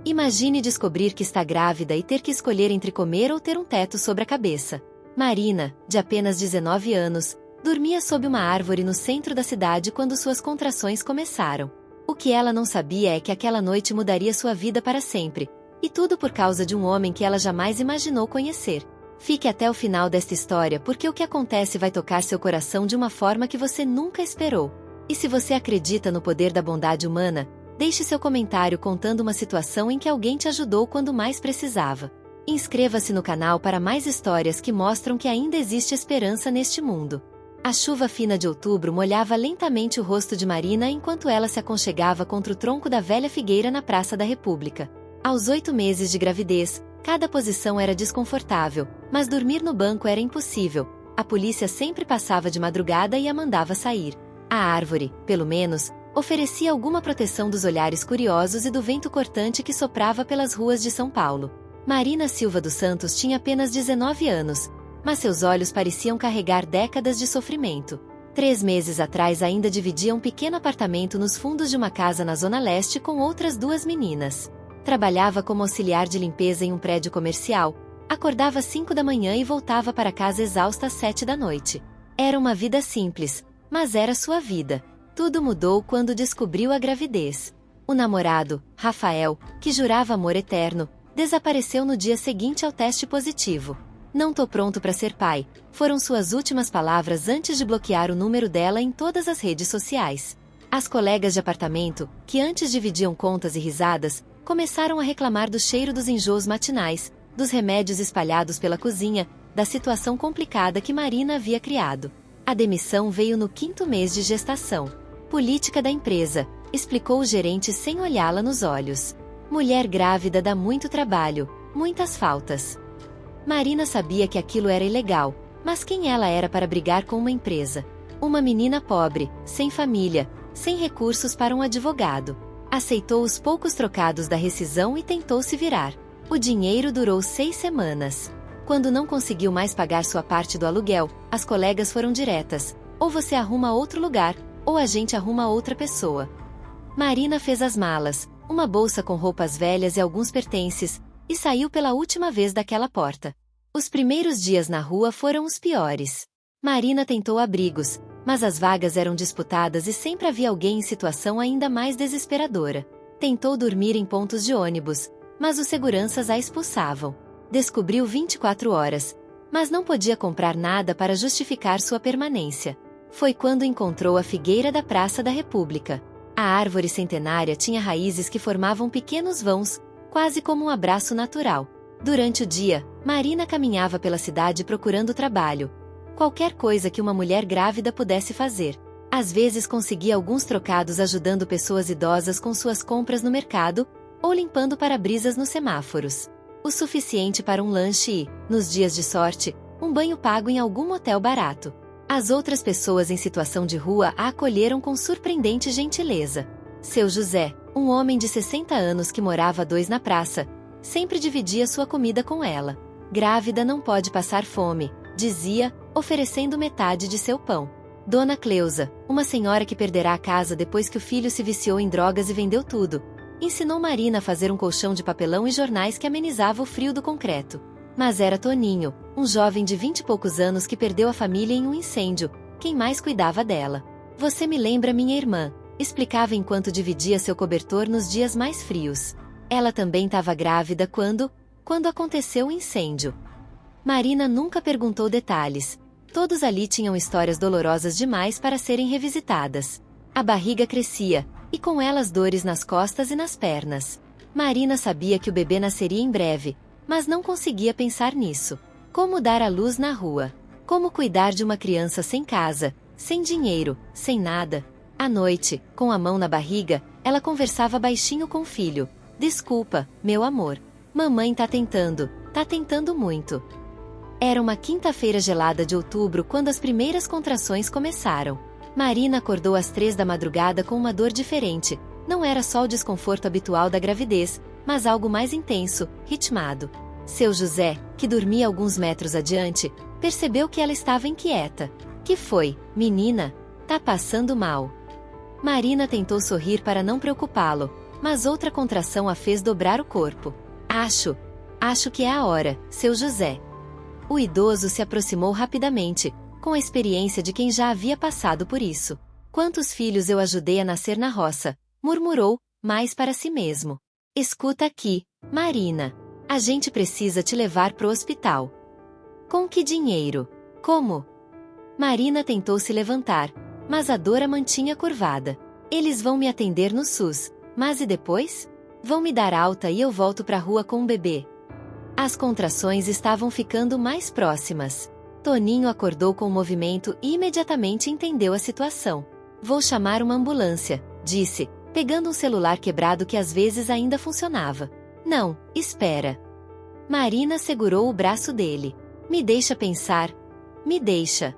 Imagine descobrir que está grávida e ter que escolher entre comer ou ter um teto sobre a cabeça. Marina, de apenas 19 anos, dormia sob uma árvore no centro da cidade quando suas contrações começaram. O que ela não sabia é que aquela noite mudaria sua vida para sempre, e tudo por causa de um homem que ela jamais imaginou conhecer. Fique até o final desta história porque o que acontece vai tocar seu coração de uma forma que você nunca esperou. E se você acredita no poder da bondade humana, deixe seu comentário contando uma situação em que alguém te ajudou quando mais precisava. Inscreva-se no canal para mais histórias que mostram que ainda existe esperança neste mundo. A chuva fina de outubro molhava lentamente o rosto de Marina enquanto ela se aconchegava contra o tronco da velha figueira na Praça da República. Aos 8 meses de gravidez, cada posição era desconfortável, mas dormir no banco era impossível. A polícia sempre passava de madrugada e a mandava sair. A árvore, pelo menos, oferecia alguma proteção dos olhares curiosos e do vento cortante que soprava pelas ruas de São Paulo. Marina Silva dos Santos tinha apenas 19 anos, mas seus olhos pareciam carregar décadas de sofrimento. 3 meses atrás ainda dividia um pequeno apartamento nos fundos de uma casa na Zona Leste com outras 2 meninas. Trabalhava como auxiliar de limpeza em um prédio comercial, acordava às 5 da manhã e voltava para casa exausta às 7 da noite. Era uma vida simples, mas era sua vida. Tudo mudou quando descobriu a gravidez. O namorado, Rafael, que jurava amor eterno, desapareceu no dia seguinte ao teste positivo. "Não tô pronto para ser pai", foram suas últimas palavras antes de bloquear o número dela em todas as redes sociais. As colegas de apartamento, que antes dividiam contas e risadas, começaram a reclamar do cheiro dos enjoos matinais, dos remédios espalhados pela cozinha, da situação complicada que Marina havia criado. A demissão veio no 5º mês de gestação. "Política da empresa", explicou o gerente sem olhá-la nos olhos. "Mulher grávida dá muito trabalho, muitas faltas." Marina sabia que aquilo era ilegal, mas quem ela era para brigar com uma empresa? Uma menina pobre, sem família, sem recursos para um advogado. Aceitou os poucos trocados da rescisão e tentou se virar. O dinheiro durou 6 semanas. Quando não conseguiu mais pagar sua parte do aluguel, as colegas foram diretas: "Ou você arruma outro lugar, ou a gente arruma outra pessoa." Marina fez as malas, uma bolsa com roupas velhas e alguns pertences, e saiu pela última vez daquela porta. Os primeiros dias na rua foram os piores. Marina tentou abrigos, mas as vagas eram disputadas e sempre havia alguém em situação ainda mais desesperadora. Tentou dormir em pontos de ônibus, mas os seguranças a expulsavam. Descobriu 24 horas, mas não podia comprar nada para justificar sua permanência. Foi quando encontrou a figueira da Praça da República. A árvore centenária tinha raízes que formavam pequenos vãos, quase como um abraço natural. Durante o dia, Marina caminhava pela cidade procurando trabalho. Qualquer coisa que uma mulher grávida pudesse fazer. Às vezes conseguia alguns trocados ajudando pessoas idosas com suas compras no mercado, ou limpando para-brisas nos semáforos. O suficiente para um lanche e, nos dias de sorte, um banho pago em algum motel barato. As outras pessoas em situação de rua a acolheram com surpreendente gentileza. Seu José, um homem de 60 anos que morava a 2 na praça, sempre dividia sua comida com ela. "Grávida não pode passar fome", dizia, oferecendo metade de seu pão. Dona Cleusa, uma senhora que perderá a casa depois que o filho se viciou em drogas e vendeu tudo, ensinou Marina a fazer um colchão de papelão e jornais que amenizava o frio do concreto. Mas era Toninho, um jovem de 20 e poucos anos que perdeu a família em um incêndio, quem mais cuidava dela. "Você me lembra minha irmã", explicava enquanto dividia seu cobertor nos dias mais frios. Ela também estava grávida quando aconteceu o incêndio. Marina nunca perguntou detalhes. Todos ali tinham histórias dolorosas demais para serem revisitadas. A barriga crescia, e com ela as dores nas costas e nas pernas. Marina sabia que o bebê nasceria em breve, mas não conseguia pensar nisso. Como dar à luz na rua? Como cuidar de uma criança sem casa, sem dinheiro, sem nada? À noite, com a mão na barriga, ela conversava baixinho com o filho. "Desculpa, meu amor. Mamãe tá tentando muito." Era uma quinta-feira gelada de outubro quando as primeiras contrações começaram. Marina acordou às 3 da madrugada com uma dor diferente. Não era só o desconforto habitual da gravidez, mas algo mais intenso, ritmado. Seu José, que dormia alguns metros adiante, percebeu que ela estava inquieta. "Que foi, menina? Tá passando mal?" Marina tentou sorrir para não preocupá-lo, mas outra contração a fez dobrar o corpo. Acho que é a hora, seu José. O idoso se aproximou rapidamente, com a experiência de quem já havia passado por isso. Quantos filhos eu ajudei a nascer na roça, murmurou, mais para si mesmo. Escuta aqui, Marina. A gente precisa te levar pro hospital. Com que dinheiro? Como? Marina tentou se levantar, mas a dor a mantinha curvada. Eles vão me atender no SUS, mas e depois? Vão me dar alta e eu volto pra rua com um bebê. As contrações estavam ficando mais próximas. Toninho acordou com o movimento e imediatamente entendeu a situação. Vou chamar uma ambulância, disse, pegando um celular quebrado que às vezes ainda funcionava. Não, espera. Marina segurou o braço dele. Me deixa pensar. Me deixa.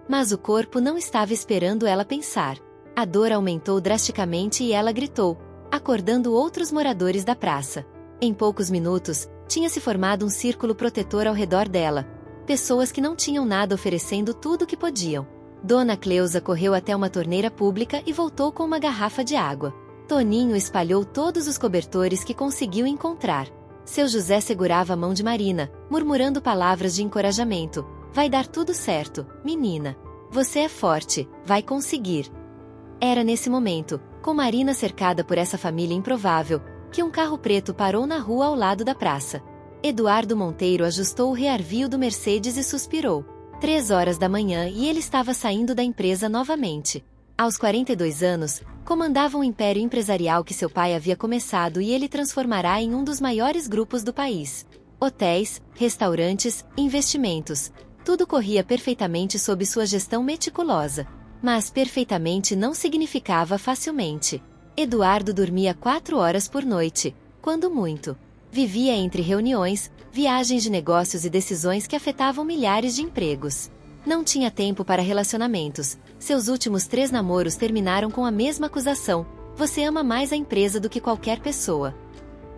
Mas o corpo não estava esperando ela pensar. A dor aumentou drasticamente e ela gritou, acordando outros moradores da praça. Em poucos minutos, tinha se formado um círculo protetor ao redor dela. Pessoas que não tinham nada oferecendo tudo o que podiam. Dona Cleusa correu até uma torneira pública e voltou com uma garrafa de água. Toninho espalhou todos os cobertores que conseguiu encontrar. Seu José segurava a mão de Marina, murmurando palavras de encorajamento. Vai dar tudo certo, menina. Você é forte, vai conseguir. Era nesse momento, com Marina cercada por essa família improvável, que um carro preto parou na rua ao lado da praça. Eduardo Monteiro ajustou o rearvio do Mercedes e suspirou. 3 horas da manhã e ele estava saindo da empresa novamente. Aos 42 anos, comandava um império empresarial que seu pai havia começado e ele transformará em um dos maiores grupos do país. Hotéis, restaurantes, investimentos. Tudo corria perfeitamente sob sua gestão meticulosa. Mas perfeitamente não significava facilmente. Eduardo dormia 4 horas por noite, quando muito. Vivia entre reuniões, viagens de negócios e decisões que afetavam milhares de empregos. Não tinha tempo para relacionamentos. Seus últimos 3 namoros terminaram com a mesma acusação: você ama mais a empresa do que qualquer pessoa.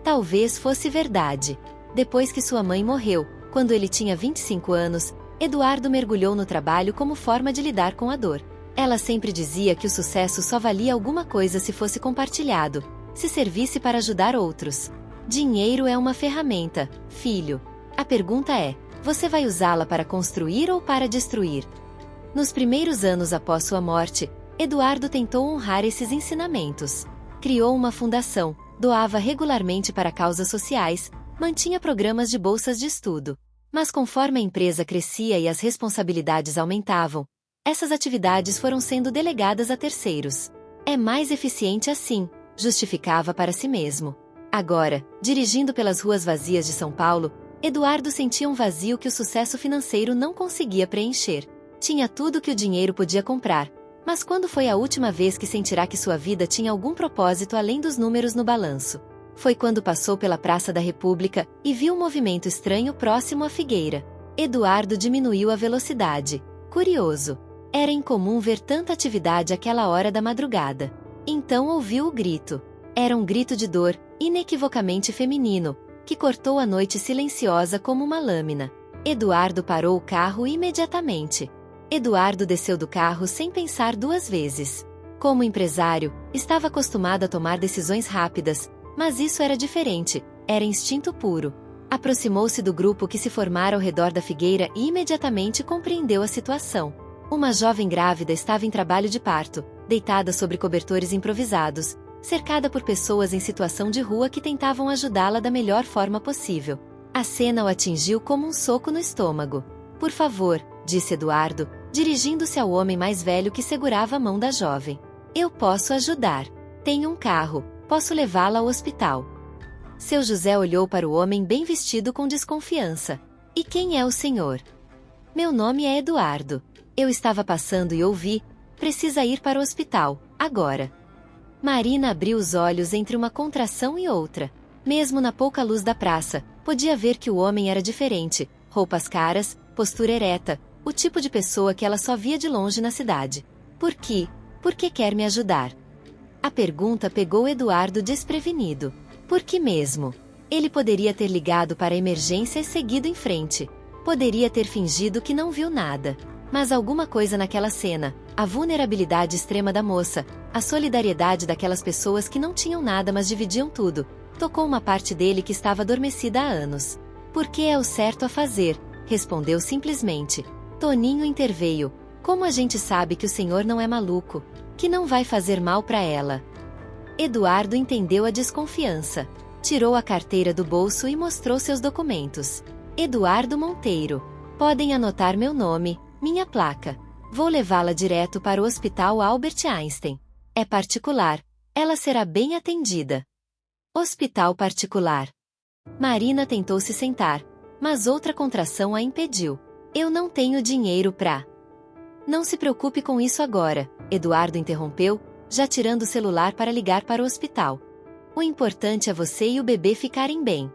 Talvez fosse verdade. Depois que sua mãe morreu, quando ele tinha 25 anos, Eduardo mergulhou no trabalho como forma de lidar com a dor. Ela sempre dizia que o sucesso só valia alguma coisa se fosse compartilhado, se servisse para ajudar outros. Dinheiro é uma ferramenta, filho. A pergunta é: você vai usá-la para construir ou para destruir? Nos primeiros anos após sua morte, Eduardo tentou honrar esses ensinamentos. Criou uma fundação, doava regularmente para causas sociais, mantinha programas de bolsas de estudo. Mas conforme a empresa crescia e as responsabilidades aumentavam, essas atividades foram sendo delegadas a terceiros. É mais eficiente assim, justificava para si mesmo. Agora, dirigindo pelas ruas vazias de São Paulo, Eduardo sentia um vazio que o sucesso financeiro não conseguia preencher. Tinha tudo que o dinheiro podia comprar, mas quando foi a última vez que sentirá que sua vida tinha algum propósito além dos números no balanço? Foi quando passou pela Praça da República e viu um movimento estranho próximo à Figueira. Eduardo diminuiu a velocidade. Curioso. Era incomum ver tanta atividade àquela hora da madrugada. Então ouviu o grito. Era um grito de dor, inequivocamente feminino, que cortou a noite silenciosa como uma lâmina. Eduardo parou o carro imediatamente. Eduardo desceu do carro sem pensar 2 vezes. Como empresário, estava acostumado a tomar decisões rápidas, mas isso era diferente, era instinto puro. Aproximou-se do grupo que se formara ao redor da figueira e imediatamente compreendeu a situação. Uma jovem grávida estava em trabalho de parto, deitada sobre cobertores improvisados, cercada por pessoas em situação de rua que tentavam ajudá-la da melhor forma possível. A cena o atingiu como um soco no estômago. Por favor, disse Eduardo, dirigindo-se ao homem mais velho que segurava a mão da jovem. Eu posso ajudar. Tenho um carro, posso levá-la ao hospital. Seu José olhou para o homem bem vestido com desconfiança. E quem é o senhor? Meu nome é Eduardo. Eu estava passando e ouvi, precisa ir para o hospital, agora. Marina abriu os olhos entre uma contração e outra. Mesmo na pouca luz da praça, podia ver que o homem era diferente, roupas caras, postura ereta, o tipo de pessoa que ela só via de longe na cidade. Por quê? Por que quer me ajudar? A pergunta pegou Eduardo desprevenido. Por que mesmo? Ele poderia ter ligado para a emergência e seguido em frente. Poderia ter fingido que não viu nada. Mas alguma coisa naquela cena, A vulnerabilidade extrema da moça, a solidariedade daquelas pessoas que não tinham nada mas dividiam tudo, tocou uma parte dele que estava adormecida há anos. Porque é o certo a fazer, respondeu simplesmente. Toninho interveio. Como a gente sabe que o senhor não é maluco? Que não vai fazer mal para ela? Eduardo entendeu a desconfiança. Tirou a carteira do bolso e mostrou seus documentos. Eduardo Monteiro. Podem anotar meu nome, minha placa. Vou levá-la direto para o Hospital Albert Einstein. É particular. Ela será bem atendida. Hospital particular. Marina tentou se sentar, mas outra contração a impediu. Eu não tenho dinheiro pra... Não se preocupe com isso agora, Eduardo interrompeu, já tirando o celular para ligar para o hospital. O importante é você e o bebê ficarem bem.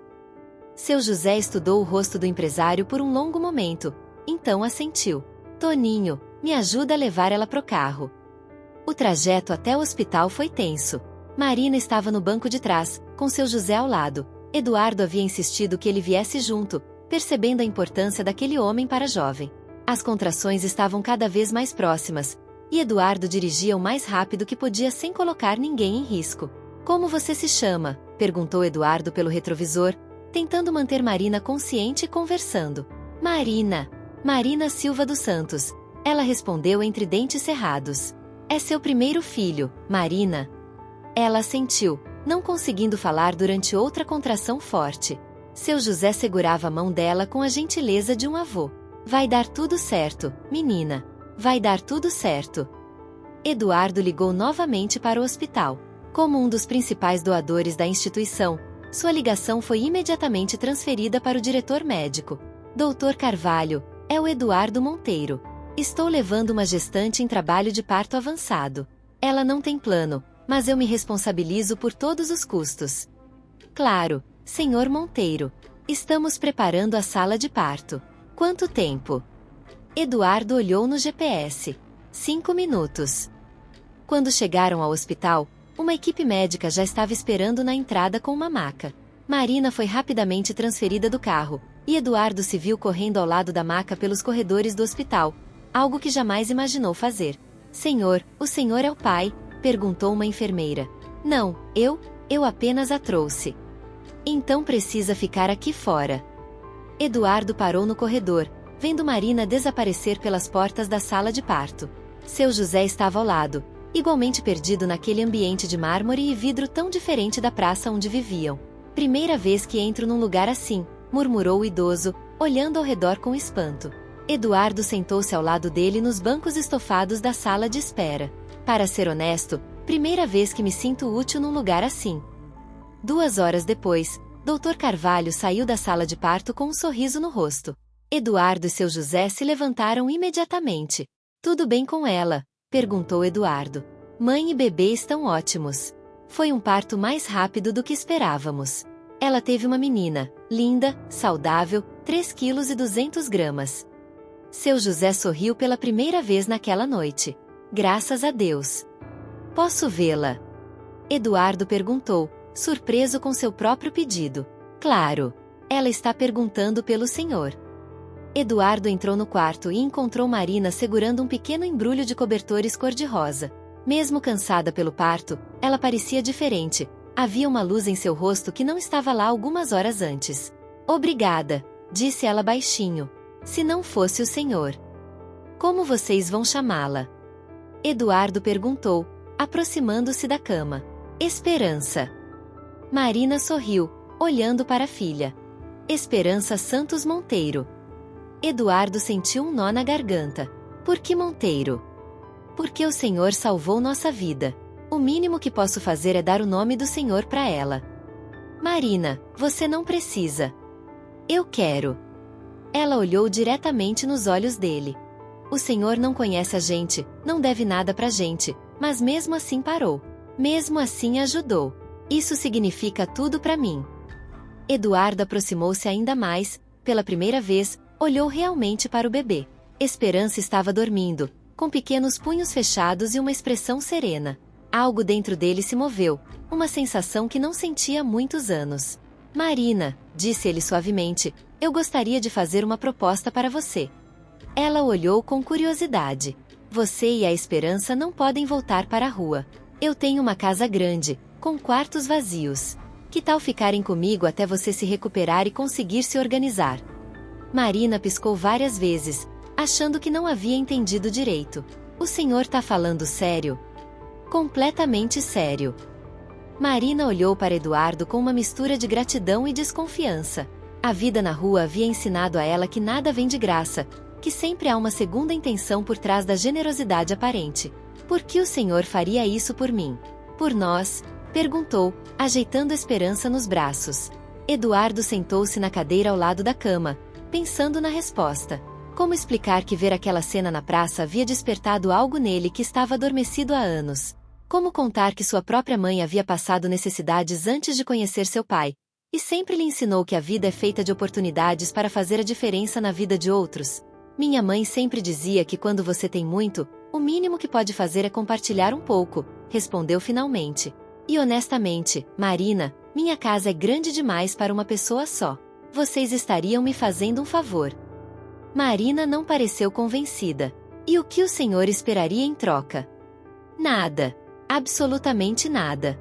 Seu José estudou o rosto do empresário por um longo momento, então assentiu. Toninho, me ajuda a levar ela pro carro. O trajeto até o hospital foi tenso. Marina estava no banco de trás, com seu José ao lado. Eduardo havia insistido que ele viesse junto, percebendo a importância daquele homem para a jovem. As contrações estavam cada vez mais próximas, e Eduardo dirigia o mais rápido que podia sem colocar ninguém em risco. Como você se chama? Perguntou Eduardo pelo retrovisor, tentando manter Marina consciente e conversando. Marina Silva dos Santos. Ela respondeu entre dentes cerrados. É seu primeiro filho, Marina. Ela assentiu, não conseguindo falar durante outra contração forte. Seu José segurava a mão dela com a gentileza de um avô. Vai dar tudo certo, menina. Vai dar tudo certo. Eduardo ligou novamente para o hospital. Como um dos principais doadores da instituição, sua ligação foi imediatamente transferida para o diretor médico. Dr. Carvalho, é o Eduardo Monteiro. Estou levando uma gestante em trabalho de parto avançado. Ela não tem plano, mas eu me responsabilizo por todos os custos. Claro, senhor Monteiro. Estamos preparando a sala de parto. Quanto tempo? Eduardo olhou no GPS. 5 minutos. Quando chegaram ao hospital, uma equipe médica já estava esperando na entrada com uma maca. Marina foi rapidamente transferida do carro, e Eduardo se viu correndo ao lado da maca pelos corredores do hospital, algo que jamais imaginou fazer. Senhor, o senhor é o pai? Perguntou uma enfermeira. Não, eu apenas a trouxe. Então precisa ficar aqui fora. Eduardo parou no corredor, vendo Marina desaparecer pelas portas da sala de parto. Seu José estava ao lado, igualmente perdido naquele ambiente de mármore e vidro tão diferente da praça onde viviam. Primeira vez que entro num lugar assim, murmurou o idoso, olhando ao redor com espanto. Eduardo sentou-se ao lado dele nos bancos estofados da sala de espera. Para ser honesto, primeira vez que me sinto útil num lugar assim. 2 horas depois, Dr. Carvalho saiu da sala de parto com um sorriso no rosto. Eduardo e seu José se levantaram imediatamente. Tudo bem com ela? Perguntou Eduardo. Mãe e bebê estão ótimos. Foi um parto mais rápido do que esperávamos. Ela teve uma menina, linda, saudável, 3,2 kg. Seu José sorriu pela primeira vez naquela noite. Graças a Deus. Posso vê-la? Eduardo perguntou, surpreso com seu próprio pedido. Claro. Ela está perguntando pelo senhor. Eduardo entrou no quarto e encontrou Marina segurando um pequeno embrulho de cobertores cor-de-rosa. Mesmo cansada pelo parto, ela parecia diferente. Havia uma luz em seu rosto que não estava lá algumas horas antes. Obrigada, disse ela baixinho. Se não fosse o senhor. Como vocês vão chamá-la? Eduardo perguntou, aproximando-se da cama. Esperança. Marina sorriu, olhando para a filha. Esperança Santos Monteiro. Eduardo sentiu um nó na garganta. Por que Monteiro? Porque o Senhor salvou nossa vida. O mínimo que posso fazer é dar o nome do Senhor para ela. Marina, você não precisa. Eu quero. Ela olhou diretamente nos olhos dele. O Senhor não conhece a gente, não deve nada pra gente, mas mesmo assim parou. Mesmo assim ajudou. Isso significa tudo pra mim. Eduardo aproximou-se ainda mais, pela primeira vez, olhou realmente para o bebê. Esperança estava dormindo, com pequenos punhos fechados e uma expressão serena. Algo dentro dele se moveu, uma sensação que não sentia há muitos anos. Marina, disse ele suavemente, eu gostaria de fazer uma proposta para você. Ela olhou com curiosidade. Você e a Esperança não podem voltar para a rua. Eu tenho uma casa grande, com quartos vazios. Que tal ficarem comigo até você se recuperar e conseguir se organizar? Marina piscou várias vezes, achando que não havia entendido direito. O senhor tá falando sério? Completamente sério. Marina olhou para Eduardo com uma mistura de gratidão e desconfiança. A vida na rua havia ensinado a ela que nada vem de graça, que sempre há uma segunda intenção por trás da generosidade aparente. Por que o senhor faria isso por mim? Por nós? Perguntou, ajeitando Esperança nos braços. Eduardo sentou-se na cadeira ao lado da cama, pensando na resposta. Como explicar que ver aquela cena na praça havia despertado algo nele que estava adormecido há anos? Como contar que sua própria mãe havia passado necessidades antes de conhecer seu pai, e sempre lhe ensinou que a vida é feita de oportunidades para fazer a diferença na vida de outros? Minha mãe sempre dizia que quando você tem muito, o mínimo que pode fazer é compartilhar um pouco, respondeu finalmente. E honestamente, Marina, minha casa é grande demais para uma pessoa só. Vocês estariam me fazendo um favor. Marina não pareceu convencida. E o que o senhor esperaria em troca? Nada. Absolutamente nada.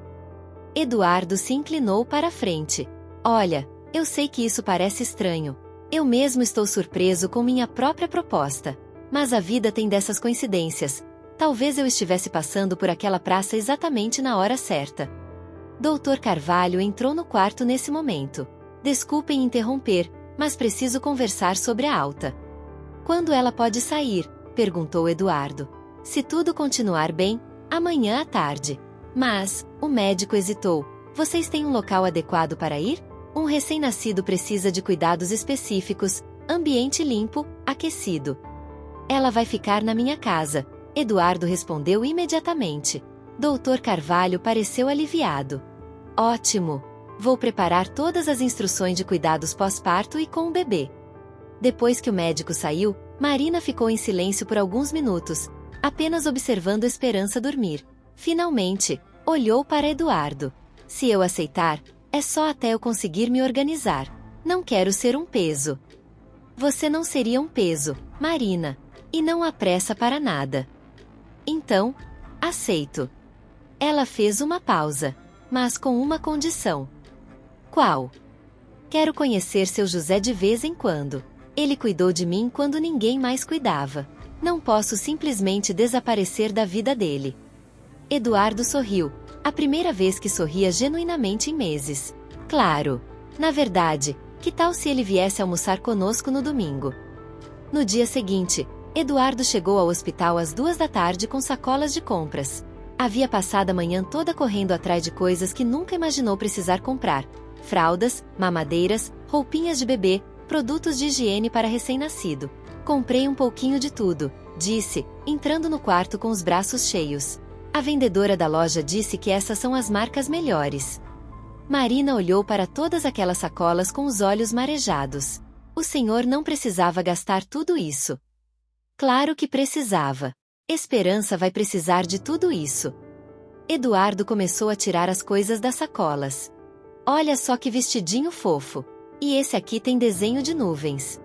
Eduardo se inclinou para a frente. Olha, eu sei que isso parece estranho. Eu mesmo estou surpreso com minha própria proposta. Mas a vida tem dessas coincidências. Talvez eu estivesse passando por aquela praça exatamente na hora certa. Dr. Carvalho entrou no quarto nesse momento. Desculpem interromper, mas preciso conversar sobre a alta. Quando ela pode sair? Perguntou Eduardo. Se tudo continuar bem, amanhã à tarde. Mas, o médico hesitou. Vocês têm um local adequado para ir? Um recém-nascido precisa de cuidados específicos, ambiente limpo, aquecido. Ela vai ficar na minha casa. Eduardo respondeu imediatamente. Dr. Carvalho pareceu aliviado. Ótimo! Vou preparar todas as instruções de cuidados pós-parto e com o bebê. Depois que o médico saiu, Marina ficou em silêncio por alguns minutos, apenas observando Esperança dormir. Finalmente, olhou para Eduardo. Se eu aceitar, é só até eu conseguir me organizar. Não quero ser um peso. Você não seria um peso, Marina. E não há pressa para nada. Então, aceito. Ela fez uma pausa, mas com uma condição. Qual? Quero conhecer seu José de vez em quando. Ele cuidou de mim quando ninguém mais cuidava. Não posso simplesmente desaparecer da vida dele. Eduardo sorriu, a primeira vez que sorria genuinamente em meses. Claro. Na verdade, que tal se ele viesse almoçar conosco no domingo? No dia seguinte, Eduardo chegou ao hospital às 2 da tarde com sacolas de compras. Havia passado a manhã toda correndo atrás de coisas que nunca imaginou precisar comprar. Fraldas, mamadeiras, roupinhas de bebê, produtos de higiene para recém-nascido. Comprei um pouquinho de tudo, disse, entrando no quarto com os braços cheios. A vendedora da loja disse que essas são as marcas melhores. Marina olhou para todas aquelas sacolas com os olhos marejados. O senhor não precisava gastar tudo isso. Claro que precisava. Esperança vai precisar de tudo isso. Eduardo começou a tirar as coisas das sacolas. Olha só que vestidinho fofo. E esse aqui tem desenho de nuvens.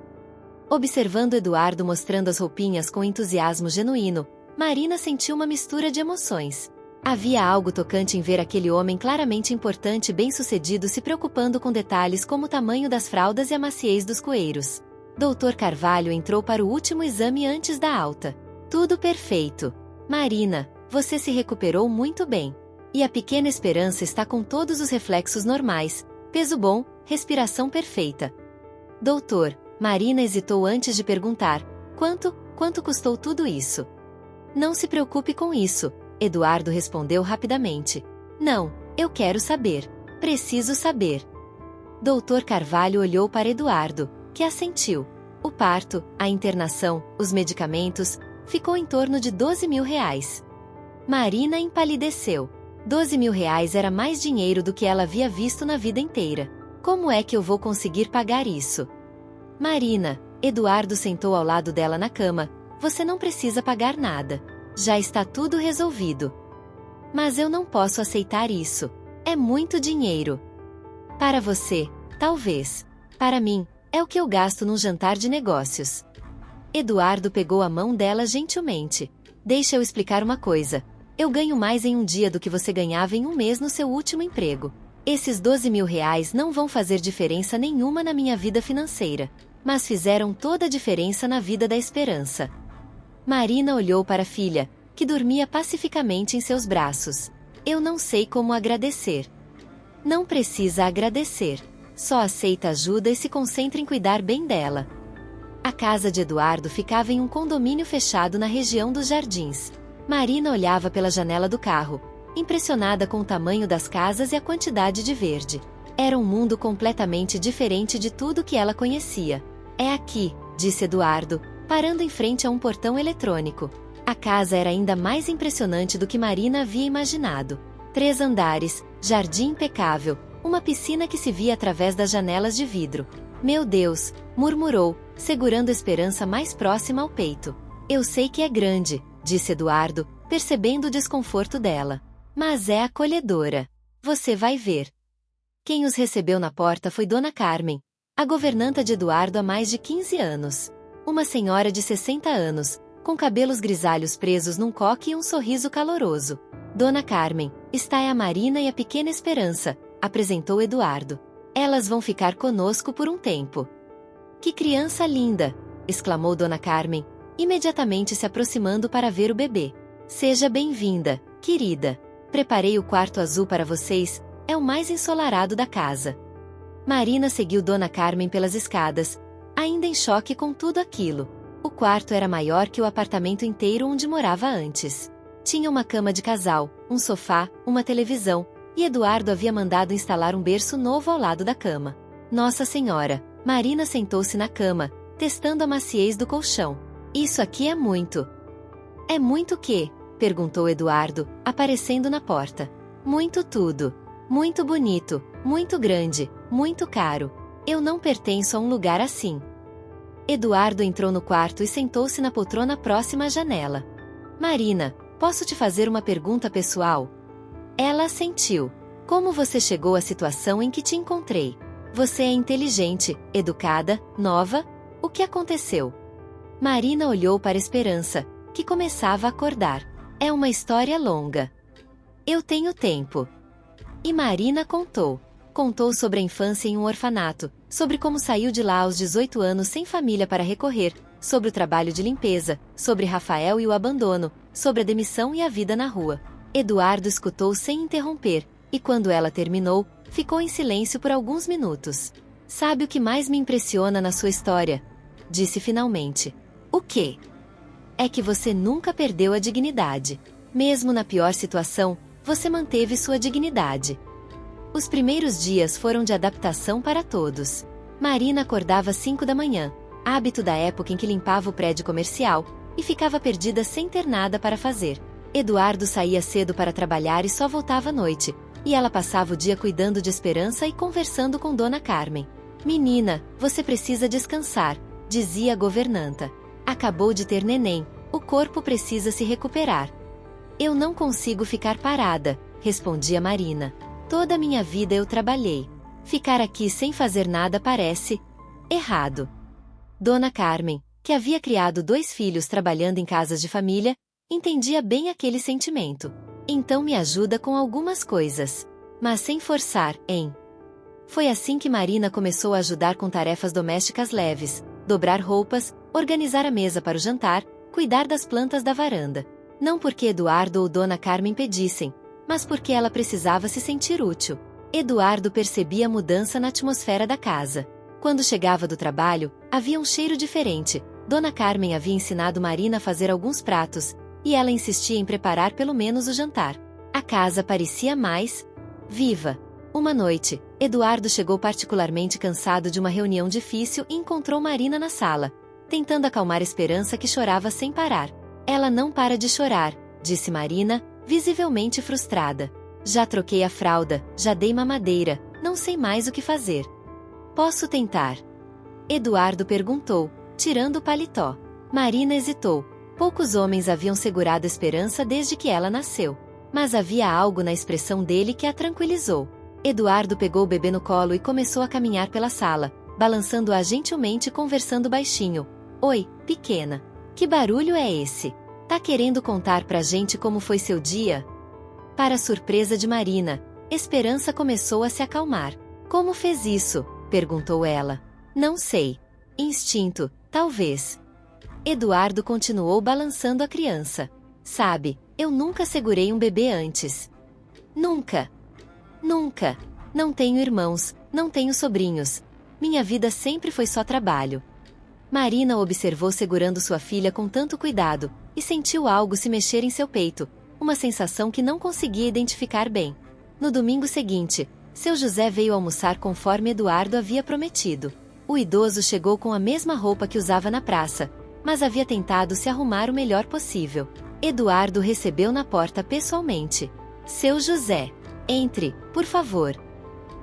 Observando Eduardo mostrando as roupinhas com entusiasmo genuíno, Marina sentiu uma mistura de emoções. Havia algo tocante em ver aquele homem claramente importante e bem-sucedido se preocupando com detalhes como o tamanho das fraldas e a maciez dos coeiros. Dr. Carvalho entrou para o último exame antes da alta. Tudo perfeito. Marina, você se recuperou muito bem. E a pequena Esperança está com todos os reflexos normais, peso bom, respiração perfeita. Doutor, Marina hesitou antes de perguntar, quanto custou tudo isso? Não se preocupe com isso, Eduardo respondeu rapidamente. Não, eu quero saber. Preciso saber. Dr. Carvalho olhou para Eduardo, que assentiu. O parto, a internação, os medicamentos, ficou em torno de R$ 12.000. Marina empalideceu. R$ 12.000 era mais dinheiro do que ela havia visto na vida inteira. Como é que eu vou conseguir pagar isso? Marina, Eduardo sentou ao lado dela na cama, você não precisa pagar nada. Já está tudo resolvido. Mas eu não posso aceitar isso. É muito dinheiro. Para você, talvez. Para mim, é o que eu gasto num jantar de negócios. Eduardo pegou a mão dela gentilmente. Deixa eu explicar uma coisa. Eu ganho mais em um dia do que você ganhava em um mês no seu último emprego. Esses 12 mil reais não vão fazer diferença nenhuma na minha vida financeira, mas fizeram toda a diferença na vida da Esperança. Marina olhou para a filha, que dormia pacificamente em seus braços. Eu não sei como agradecer. Não precisa agradecer. Só aceita ajuda e se concentra em cuidar bem dela. A casa de Eduardo ficava em um condomínio fechado na região dos Jardins. Marina olhava pela janela do carro, impressionada com o tamanho das casas e a quantidade de verde. Era um mundo completamente diferente de tudo que ela conhecia. É aqui, disse Eduardo, parando em frente a um portão eletrônico. A casa era ainda mais impressionante do que Marina havia imaginado. 3 andares, jardim impecável, uma piscina que se via através das janelas de vidro. Meu Deus, murmurou, segurando a Esperança mais próxima ao peito. Eu sei que é grande, disse Eduardo, percebendo o desconforto dela. Mas é acolhedora. Você vai ver. Quem os recebeu na porta foi Dona Carmen, a governanta de Eduardo há mais de 15 anos. Uma senhora de 60 anos, com cabelos grisalhos presos num coque e um sorriso caloroso. Dona Carmen, está a Marina e a pequena Esperança, apresentou Eduardo. Elas vão ficar conosco por um tempo. Que criança linda! Exclamou Dona Carmen, imediatamente se aproximando para ver o bebê. Seja bem-vinda, querida. Preparei o quarto azul para vocês, é o mais ensolarado da casa. Marina seguiu Dona Carmen pelas escadas, ainda em choque com tudo aquilo. O quarto era maior que o apartamento inteiro onde morava antes. Tinha uma cama de casal, um sofá, uma televisão, e Eduardo havia mandado instalar um berço novo ao lado da cama. Nossa Senhora! Marina sentou-se na cama, testando a maciez do colchão. Isso aqui é muito. É muito o quê? Perguntou Eduardo, aparecendo na porta. Muito tudo. Muito bonito, muito grande, muito caro. Eu não pertenço a um lugar assim. Eduardo entrou no quarto e sentou-se na poltrona próxima à janela. Marina, posso te fazer uma pergunta pessoal? Ela assentiu. Como você chegou à situação em que te encontrei? Você é inteligente, educada, nova? O que aconteceu? Marina olhou para Esperança, que começava a acordar. É uma história longa. Eu tenho tempo. E Marina contou. Contou sobre a infância em um orfanato, sobre como saiu de lá aos 18 anos sem família para recorrer, sobre o trabalho de limpeza, sobre Rafael e o abandono, sobre a demissão e a vida na rua. Eduardo escutou sem interromper, e quando ela terminou, ficou em silêncio por alguns minutos. Sabe o que mais me impressiona na sua história? Disse finalmente. O quê? É que você nunca perdeu a dignidade. Mesmo na pior situação, você manteve sua dignidade. Os primeiros dias foram de adaptação para todos. Marina acordava às 5 da manhã, hábito da época em que limpava o prédio comercial, e ficava perdida sem ter nada para fazer. Eduardo saía cedo para trabalhar e só voltava à noite, e ela passava o dia cuidando de Esperança e conversando com Dona Carmen. Menina, você precisa descansar, dizia a governanta. Acabou de ter neném, o corpo precisa se recuperar. Eu não consigo ficar parada, respondia Marina. Toda a minha vida eu trabalhei. Ficar aqui sem fazer nada parece errado. Dona Carmen, que havia criado 2 filhos trabalhando em casas de família, entendia bem aquele sentimento. Então me ajuda com algumas coisas. Mas sem forçar, hein? Foi assim que Marina começou a ajudar com tarefas domésticas leves, dobrar roupas, organizar a mesa para o jantar, cuidar das plantas da varanda. Não porque Eduardo ou Dona Carmen pedissem, mas porque ela precisava se sentir útil. Eduardo percebia a mudança na atmosfera da casa. Quando chegava do trabalho, havia um cheiro diferente. Dona Carmen havia ensinado Marina a fazer alguns pratos, e ela insistia em preparar pelo menos o jantar. A casa parecia mais viva. Uma noite, Eduardo chegou particularmente cansado de uma reunião difícil e encontrou Marina na sala, tentando acalmar Esperança que chorava sem parar. Ela não para de chorar, disse Marina, visivelmente frustrada. Já troquei a fralda, já dei mamadeira, não sei mais o que fazer. Posso tentar? Eduardo perguntou, tirando o paletó. Marina hesitou. Poucos homens haviam segurado Esperança desde que ela nasceu. Mas havia algo na expressão dele que a tranquilizou. Eduardo pegou o bebê no colo e começou a caminhar pela sala, balançando-a gentilmente e conversando baixinho. Oi, pequena. Que barulho é esse? Tá Tá querendo contar pra gente como foi seu dia? Para surpresa de Marina, Esperança começou a se acalmar. Como fez isso? Perguntou ela. Não sei. Instinto, talvez. Eduardo continuou balançando a criança. Sabe, eu nunca segurei um bebê antes. Nunca. Nunca. Não tenho irmãos, não tenho sobrinhos. Minha vida sempre foi só trabalho. Marina observou segurando sua filha com tanto cuidado, e sentiu algo se mexer em seu peito, uma sensação que não conseguia identificar bem. No domingo seguinte, seu José veio almoçar conforme Eduardo havia prometido. O idoso chegou com a mesma roupa que usava na praça, mas havia tentado se arrumar o melhor possível. Eduardo recebeu na porta pessoalmente. Seu José, entre, por favor.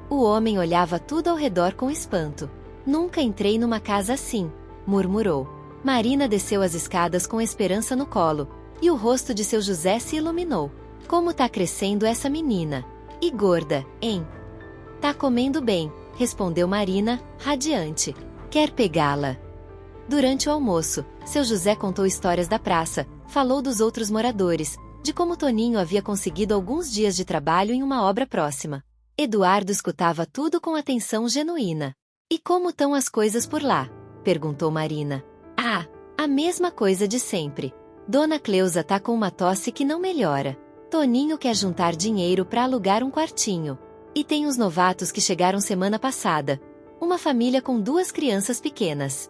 O homem olhava tudo ao redor com espanto. Nunca entrei numa casa assim, murmurou. Marina desceu as escadas com Esperança no colo, e o rosto de seu José se iluminou. Como tá crescendo essa menina? E gorda, hein? Tá comendo bem, respondeu Marina, radiante. Quer pegá-la? Durante o almoço, seu José contou histórias da praça, falou dos outros moradores, de como Toninho havia conseguido alguns dias de trabalho em uma obra próxima. Eduardo escutava tudo com atenção genuína. E como estão as coisas por lá? Perguntou Marina. Ah, a mesma coisa de sempre. Dona Cleusa tá com uma tosse que não melhora. Toninho quer juntar dinheiro para alugar um quartinho. E tem uns novatos que chegaram semana passada. Uma família com 2 crianças pequenas.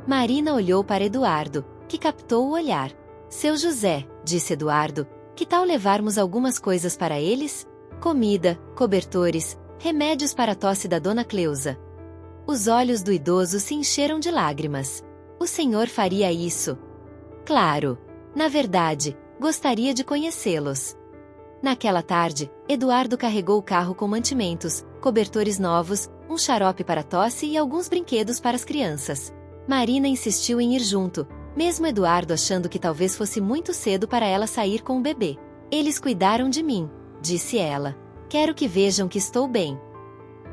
Marina olhou para Eduardo, que captou o olhar. Seu José, disse Eduardo, que tal levarmos algumas coisas para eles? Comida, cobertores, remédios para a tosse da Dona Cleusa. Os olhos do idoso se encheram de lágrimas. O senhor faria isso? Claro. Na verdade, gostaria de conhecê-los. Naquela tarde, Eduardo carregou o carro com mantimentos, cobertores novos, um xarope para tosse e alguns brinquedos para as crianças. Marina insistiu em ir junto, mesmo Eduardo achando que talvez fosse muito cedo para ela sair com o bebê. Eles cuidaram de mim, disse ela. Quero que vejam que estou bem.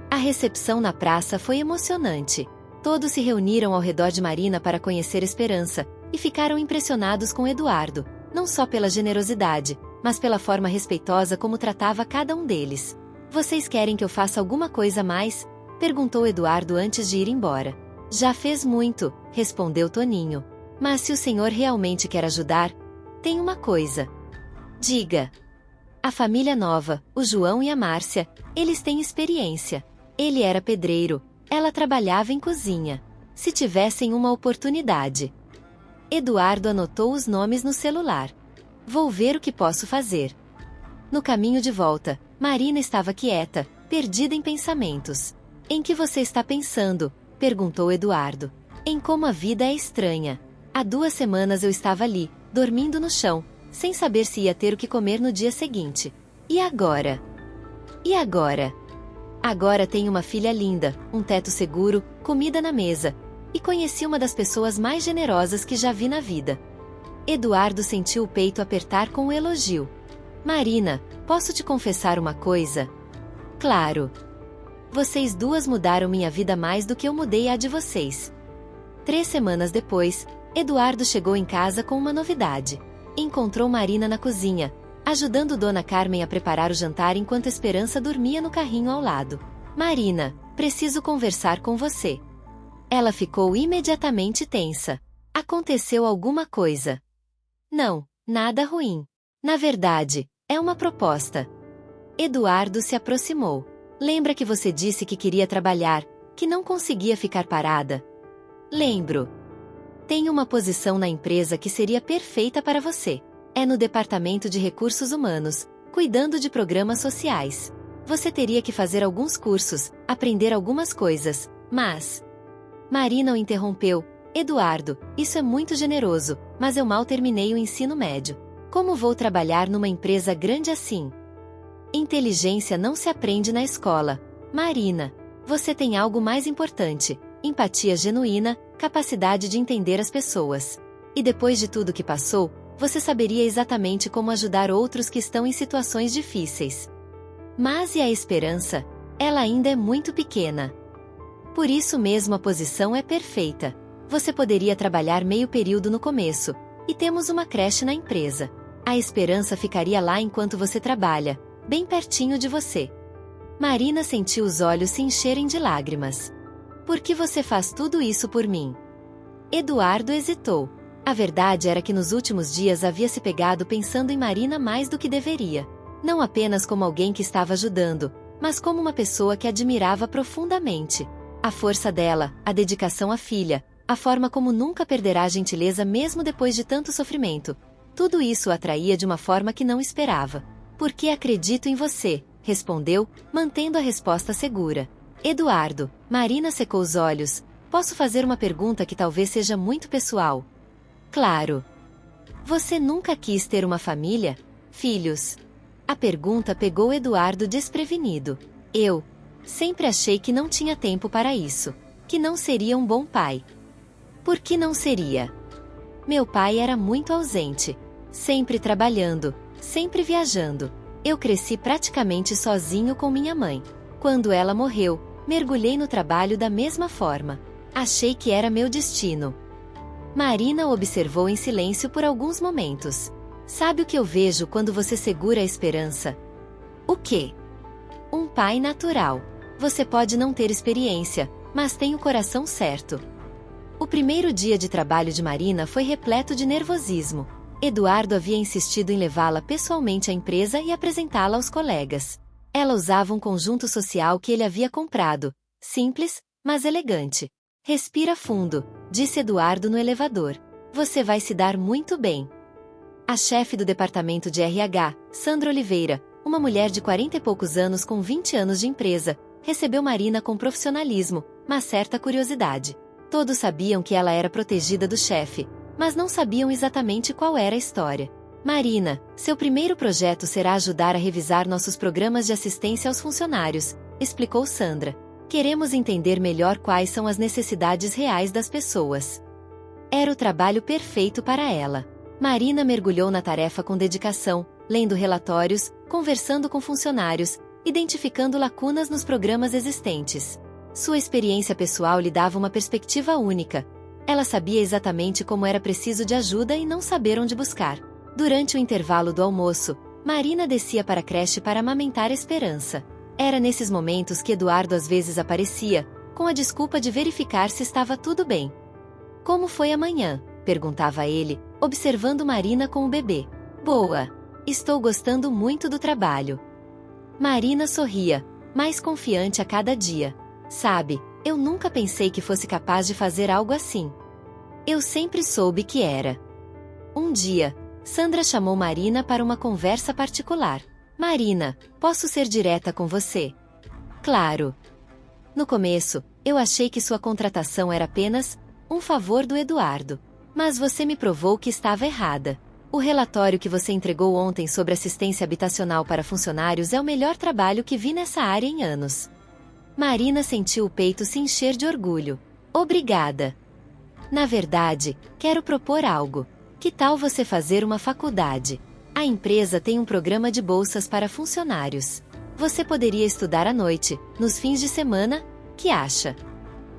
A recepção na praça foi emocionante. Todos se reuniram ao redor de Marina para conhecer Esperança, e ficaram impressionados com Eduardo, não só pela generosidade, mas pela forma respeitosa como tratava cada um deles. Vocês querem que eu faça alguma coisa a mais? Perguntou Eduardo antes de ir embora. Já fez muito, respondeu Toninho. Mas se o senhor realmente quer ajudar, tem uma coisa. Diga. A família nova, o João e a Márcia, eles têm experiência. Ele era pedreiro, ela trabalhava em cozinha. Se tivessem uma oportunidade. Eduardo anotou os nomes no celular. Vou ver o que posso fazer. No caminho de volta, Marina estava quieta, perdida em pensamentos. Em que você está pensando? Perguntou Eduardo. Em como a vida é estranha. Há 2 semanas eu estava ali, dormindo no chão, sem saber se ia ter o que comer no dia seguinte. E agora? E agora? Agora tenho uma filha linda, um teto seguro, comida na mesa. E conheci uma das pessoas mais generosas que já vi na vida. Eduardo sentiu o peito apertar com o elogio. Marina, posso te confessar uma coisa? Claro. Vocês 2 mudaram minha vida mais do que eu mudei a de vocês. 3 semanas depois, Eduardo chegou em casa com uma novidade. Encontrou Marina na cozinha, ajudando Dona Carmen a preparar o jantar enquanto Esperança dormia no carrinho ao lado. Marina, preciso conversar com você. Ela ficou imediatamente tensa. Aconteceu alguma coisa? Não, nada ruim. Na verdade, é uma proposta. Eduardo se aproximou. Lembra que você disse que queria trabalhar, que não conseguia ficar parada? Lembro. Tenho uma posição na empresa que seria perfeita para você. É no Departamento de Recursos Humanos, cuidando de programas sociais. Você teria que fazer alguns cursos, aprender algumas coisas, mas... Marina o interrompeu. Eduardo, isso é muito generoso, mas eu mal terminei o ensino médio. Como vou trabalhar numa empresa grande assim? Inteligência não se aprende na escola. Marina, você tem algo mais importante: empatia genuína, capacidade de entender as pessoas. E depois de tudo que passou, você saberia exatamente como ajudar outros que estão em situações difíceis. Mas e a Esperança? Ela ainda é muito pequena. Por isso mesmo a posição é perfeita. Você poderia trabalhar meio período no começo, E temos uma creche na empresa. A Esperança ficaria lá enquanto você trabalha, bem pertinho de você. Marina sentiu os olhos se encherem de lágrimas. Por que você faz tudo isso por mim? Eduardo hesitou. A verdade era que nos últimos dias havia se pegado pensando em Marina mais do que deveria. Não apenas como alguém que estava ajudando, mas como uma pessoa que admirava profundamente. A força dela, a dedicação à filha, a forma como nunca perderá a gentileza mesmo depois de tanto sofrimento. Tudo isso o atraía de uma forma que não esperava. Porque acredito em você, respondeu, mantendo a resposta segura. Eduardo, Marina secou os olhos. Posso fazer uma pergunta que talvez seja muito pessoal? Claro. Você nunca quis ter uma família? Filhos? A pergunta pegou Eduardo desprevenido. Eu sempre achei que não tinha tempo para isso. Que não seria um bom pai. Por que não seria? Meu pai era muito ausente. Sempre trabalhando, sempre viajando. Eu cresci praticamente sozinho com minha mãe. Quando ela morreu, mergulhei no trabalho da mesma forma. Achei que era meu destino. Marina o observou em silêncio por alguns momentos. Sabe o que eu vejo quando você segura a esperança? O quê? Um pai natural. Você pode não ter experiência, mas tem o coração certo. O primeiro dia de trabalho de Marina foi repleto de nervosismo. Eduardo havia insistido em levá-la pessoalmente à empresa e apresentá-la aos colegas. Ela usava um conjunto social que ele havia comprado. Simples, mas elegante. Respira fundo, disse Eduardo no elevador. Você vai se dar muito bem. A chefe do departamento de RH, Sandra Oliveira, uma mulher de 40 e poucos anos com 20 anos de empresa, recebeu Marina com profissionalismo, mas certa curiosidade. Todos sabiam que ela era protegida do chefe, mas não sabiam exatamente qual era a história. Marina, seu primeiro projeto será ajudar a revisar nossos programas de assistência aos funcionários, explicou Sandra. Queremos entender melhor quais são as necessidades reais das pessoas. Era o trabalho perfeito para ela. Marina mergulhou na tarefa com dedicação, lendo relatórios, conversando com funcionários, identificando lacunas nos programas existentes. Sua experiência pessoal lhe dava uma perspectiva única. Ela sabia exatamente como era preciso de ajuda e não saber onde buscar. Durante o intervalo do almoço, Marina descia para a creche para amamentar Esperança. Era nesses momentos que Eduardo às vezes aparecia, com a desculpa de verificar se estava tudo bem. Como foi amanhã? Perguntava ele, observando Marina com o bebê. Boa. Estou gostando muito do trabalho. Marina sorria, mais confiante a cada dia. Sabe, eu nunca pensei que fosse capaz de fazer algo assim. Eu sempre soube que era. Um dia, Sandra chamou Marina para uma conversa particular. Marina, posso ser direta com você? Claro. No começo, eu achei que sua contratação era apenas um favor do Eduardo. Mas você me provou que estava errada. O relatório que você entregou ontem sobre assistência habitacional para funcionários é o melhor trabalho que vi nessa área em anos. Marina sentiu o peito se encher de orgulho. Obrigada. Na verdade, quero propor algo. Que tal você fazer uma faculdade? A empresa tem um programa de bolsas para funcionários. Você poderia estudar à noite, nos fins de semana? Que acha?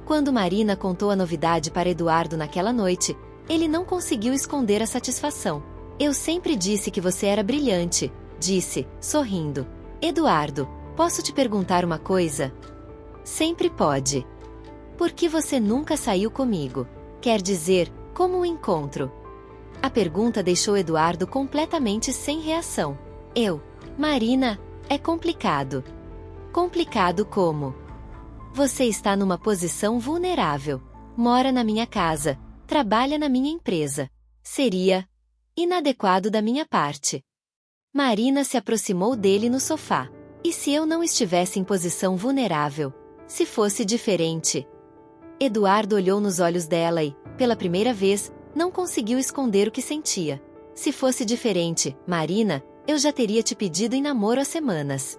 Quando Marina contou a novidade para Eduardo naquela noite, ele não conseguiu esconder a satisfação. Eu sempre disse que você era brilhante, disse, sorrindo. Eduardo, posso te perguntar uma coisa? Sempre pode. Por que você nunca saiu comigo? Quer dizer, como um encontro? A pergunta deixou Eduardo completamente sem reação. Marina, é complicado. Complicado como? Você está numa posição vulnerável. Mora na minha casa, trabalha na minha empresa. Seria inadequado da minha parte. Marina se aproximou dele no sofá. E se eu não estivesse em posição vulnerável? Se fosse diferente? Eduardo olhou nos olhos dela e, pela primeira vez, não conseguiu esconder o que sentia. Se fosse diferente, Marina, eu já teria te pedido em namoro há semanas.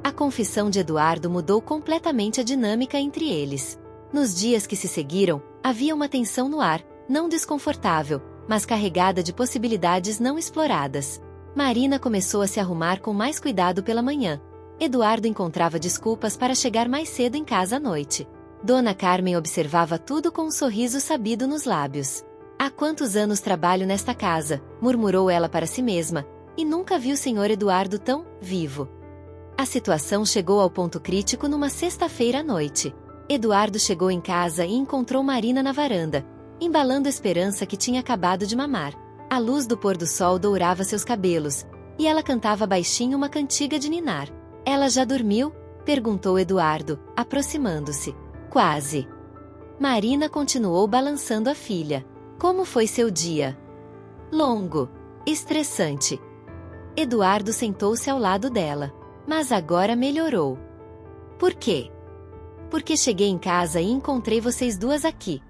A confissão de Eduardo mudou completamente a dinâmica entre eles. Nos dias que se seguiram, havia uma tensão no ar, não desconfortável, mas carregada de possibilidades não exploradas. Marina começou a se arrumar com mais cuidado pela manhã. Eduardo encontrava desculpas para chegar mais cedo em casa à noite. Dona Carmen observava tudo com um sorriso sabido nos lábios. Há quantos anos trabalho nesta casa, murmurou ela para si mesma, e nunca vi o Sr. Eduardo tão vivo. A situação chegou ao ponto crítico numa sexta-feira à noite. Eduardo chegou em casa e encontrou Marina na varanda, embalando Esperança que tinha acabado de mamar. A luz do pôr do sol dourava seus cabelos, e ela cantava baixinho uma cantiga de ninar. Ela já dormiu? Perguntou Eduardo, aproximando-se. Quase. Marina continuou balançando a filha. Como foi seu dia? Longo. Estressante. Eduardo sentou-se ao lado dela. Mas agora melhorou. Por quê? Porque cheguei em casa e encontrei vocês duas aqui.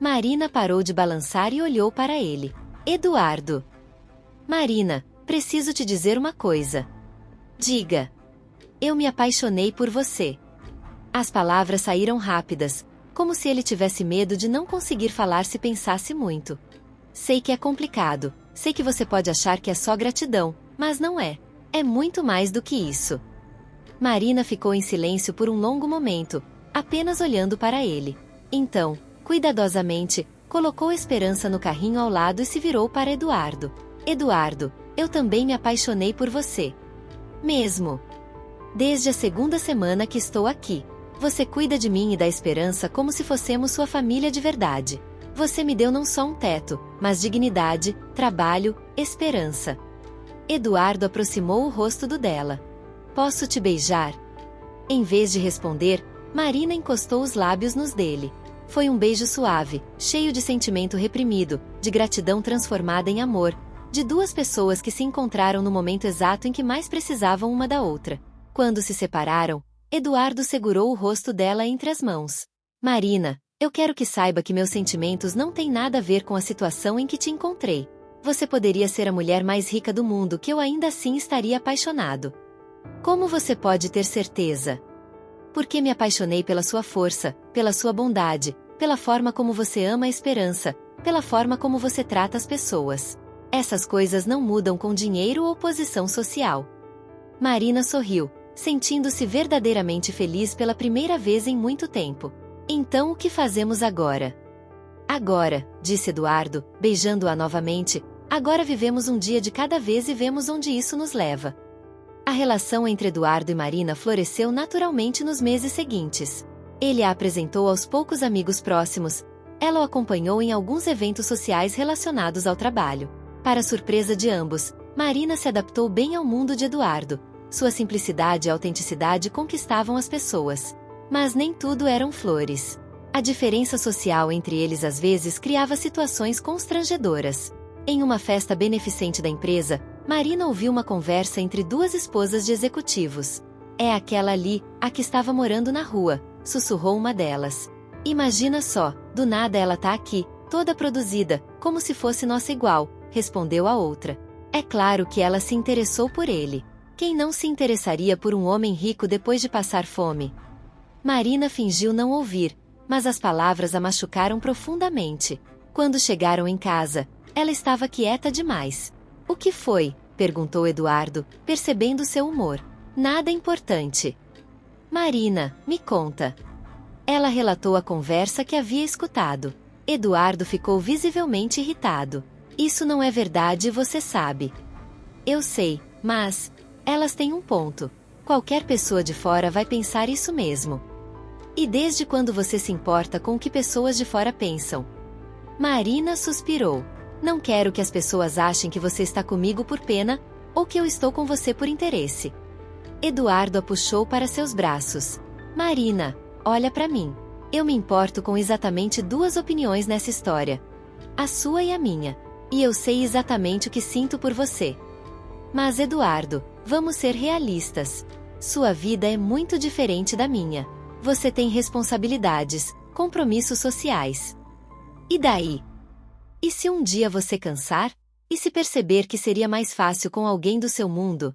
Marina parou de balançar e olhou para ele. Eduardo. Marina, preciso te dizer uma coisa. Diga. Eu me apaixonei por você. As palavras saíram rápidas, como se ele tivesse medo de não conseguir falar se pensasse muito. Sei que é complicado, sei que você pode achar que é só gratidão, mas não é. É muito mais do que isso. Marina ficou em silêncio por um longo momento, apenas olhando para ele. Então, cuidadosamente, colocou Esperança no carrinho ao lado e se virou para Eduardo. Eduardo, eu também me apaixonei por você. Mesmo. Desde a segunda semana que estou aqui. Você cuida de mim e da Esperança como se fossemos sua família de verdade. Você me deu não só um teto, mas dignidade, trabalho, esperança. Eduardo aproximou o rosto do dela. Posso te beijar? Em vez de responder, Marina encostou os lábios nos dele. Foi um beijo suave, cheio de sentimento reprimido, de gratidão transformada em amor, de duas pessoas que se encontraram no momento exato em que mais precisavam uma da outra. Quando se separaram, Eduardo segurou o rosto dela entre as mãos. Marina, eu quero que saiba que meus sentimentos não têm nada a ver com a situação em que te encontrei. Você poderia ser a mulher mais rica do mundo que eu ainda assim estaria apaixonado. Como você pode ter certeza? Porque me apaixonei pela sua força, pela sua bondade, pela forma como você ama a Esperança, pela forma como você trata as pessoas. Essas coisas não mudam com dinheiro ou posição social. Marina sorriu, sentindo-se verdadeiramente feliz pela primeira vez em muito tempo. Então o que fazemos agora? Agora, disse Eduardo, beijando-a novamente, agora vivemos um dia de cada vez e vemos onde isso nos leva. A relação entre Eduardo e Marina floresceu naturalmente nos meses seguintes. Ele a apresentou aos poucos amigos próximos, ela o acompanhou em alguns eventos sociais relacionados ao trabalho. Para surpresa de ambos, Marina se adaptou bem ao mundo de Eduardo. Sua simplicidade e autenticidade conquistavam as pessoas. Mas nem tudo eram flores. A diferença social entre eles às vezes criava situações constrangedoras. Em uma festa beneficente da empresa, Marina ouviu uma conversa entre duas esposas de executivos. É aquela ali, a que estava morando na rua, sussurrou uma delas. Imagina só, do nada ela tá aqui, toda produzida, como se fosse nossa igual, respondeu a outra. É claro que ela se interessou por ele. Quem não se interessaria por um homem rico depois de passar fome? Marina fingiu não ouvir, mas as palavras a machucaram profundamente. Quando chegaram em casa, ela estava quieta demais. O que foi? Perguntou Eduardo, percebendo seu humor. Nada importante. Marina, me conta. Ela relatou a conversa que havia escutado. Eduardo ficou visivelmente irritado. Isso não é verdade, você sabe. Eu sei, mas elas têm um ponto. Qualquer pessoa de fora vai pensar isso mesmo. E desde quando você se importa com o que pessoas de fora pensam? Marina suspirou. Não quero que as pessoas achem que você está comigo por pena, ou que eu estou com você por interesse. Eduardo a puxou para seus braços. Marina, olha para mim. Eu me importo com exatamente duas opiniões nessa história. A sua e a minha. E eu sei exatamente o que sinto por você. Mas Eduardo, vamos ser realistas. Sua vida é muito diferente da minha. Você tem responsabilidades, compromissos sociais. E daí? E se um dia você cansar? E se perceber que seria mais fácil com alguém do seu mundo?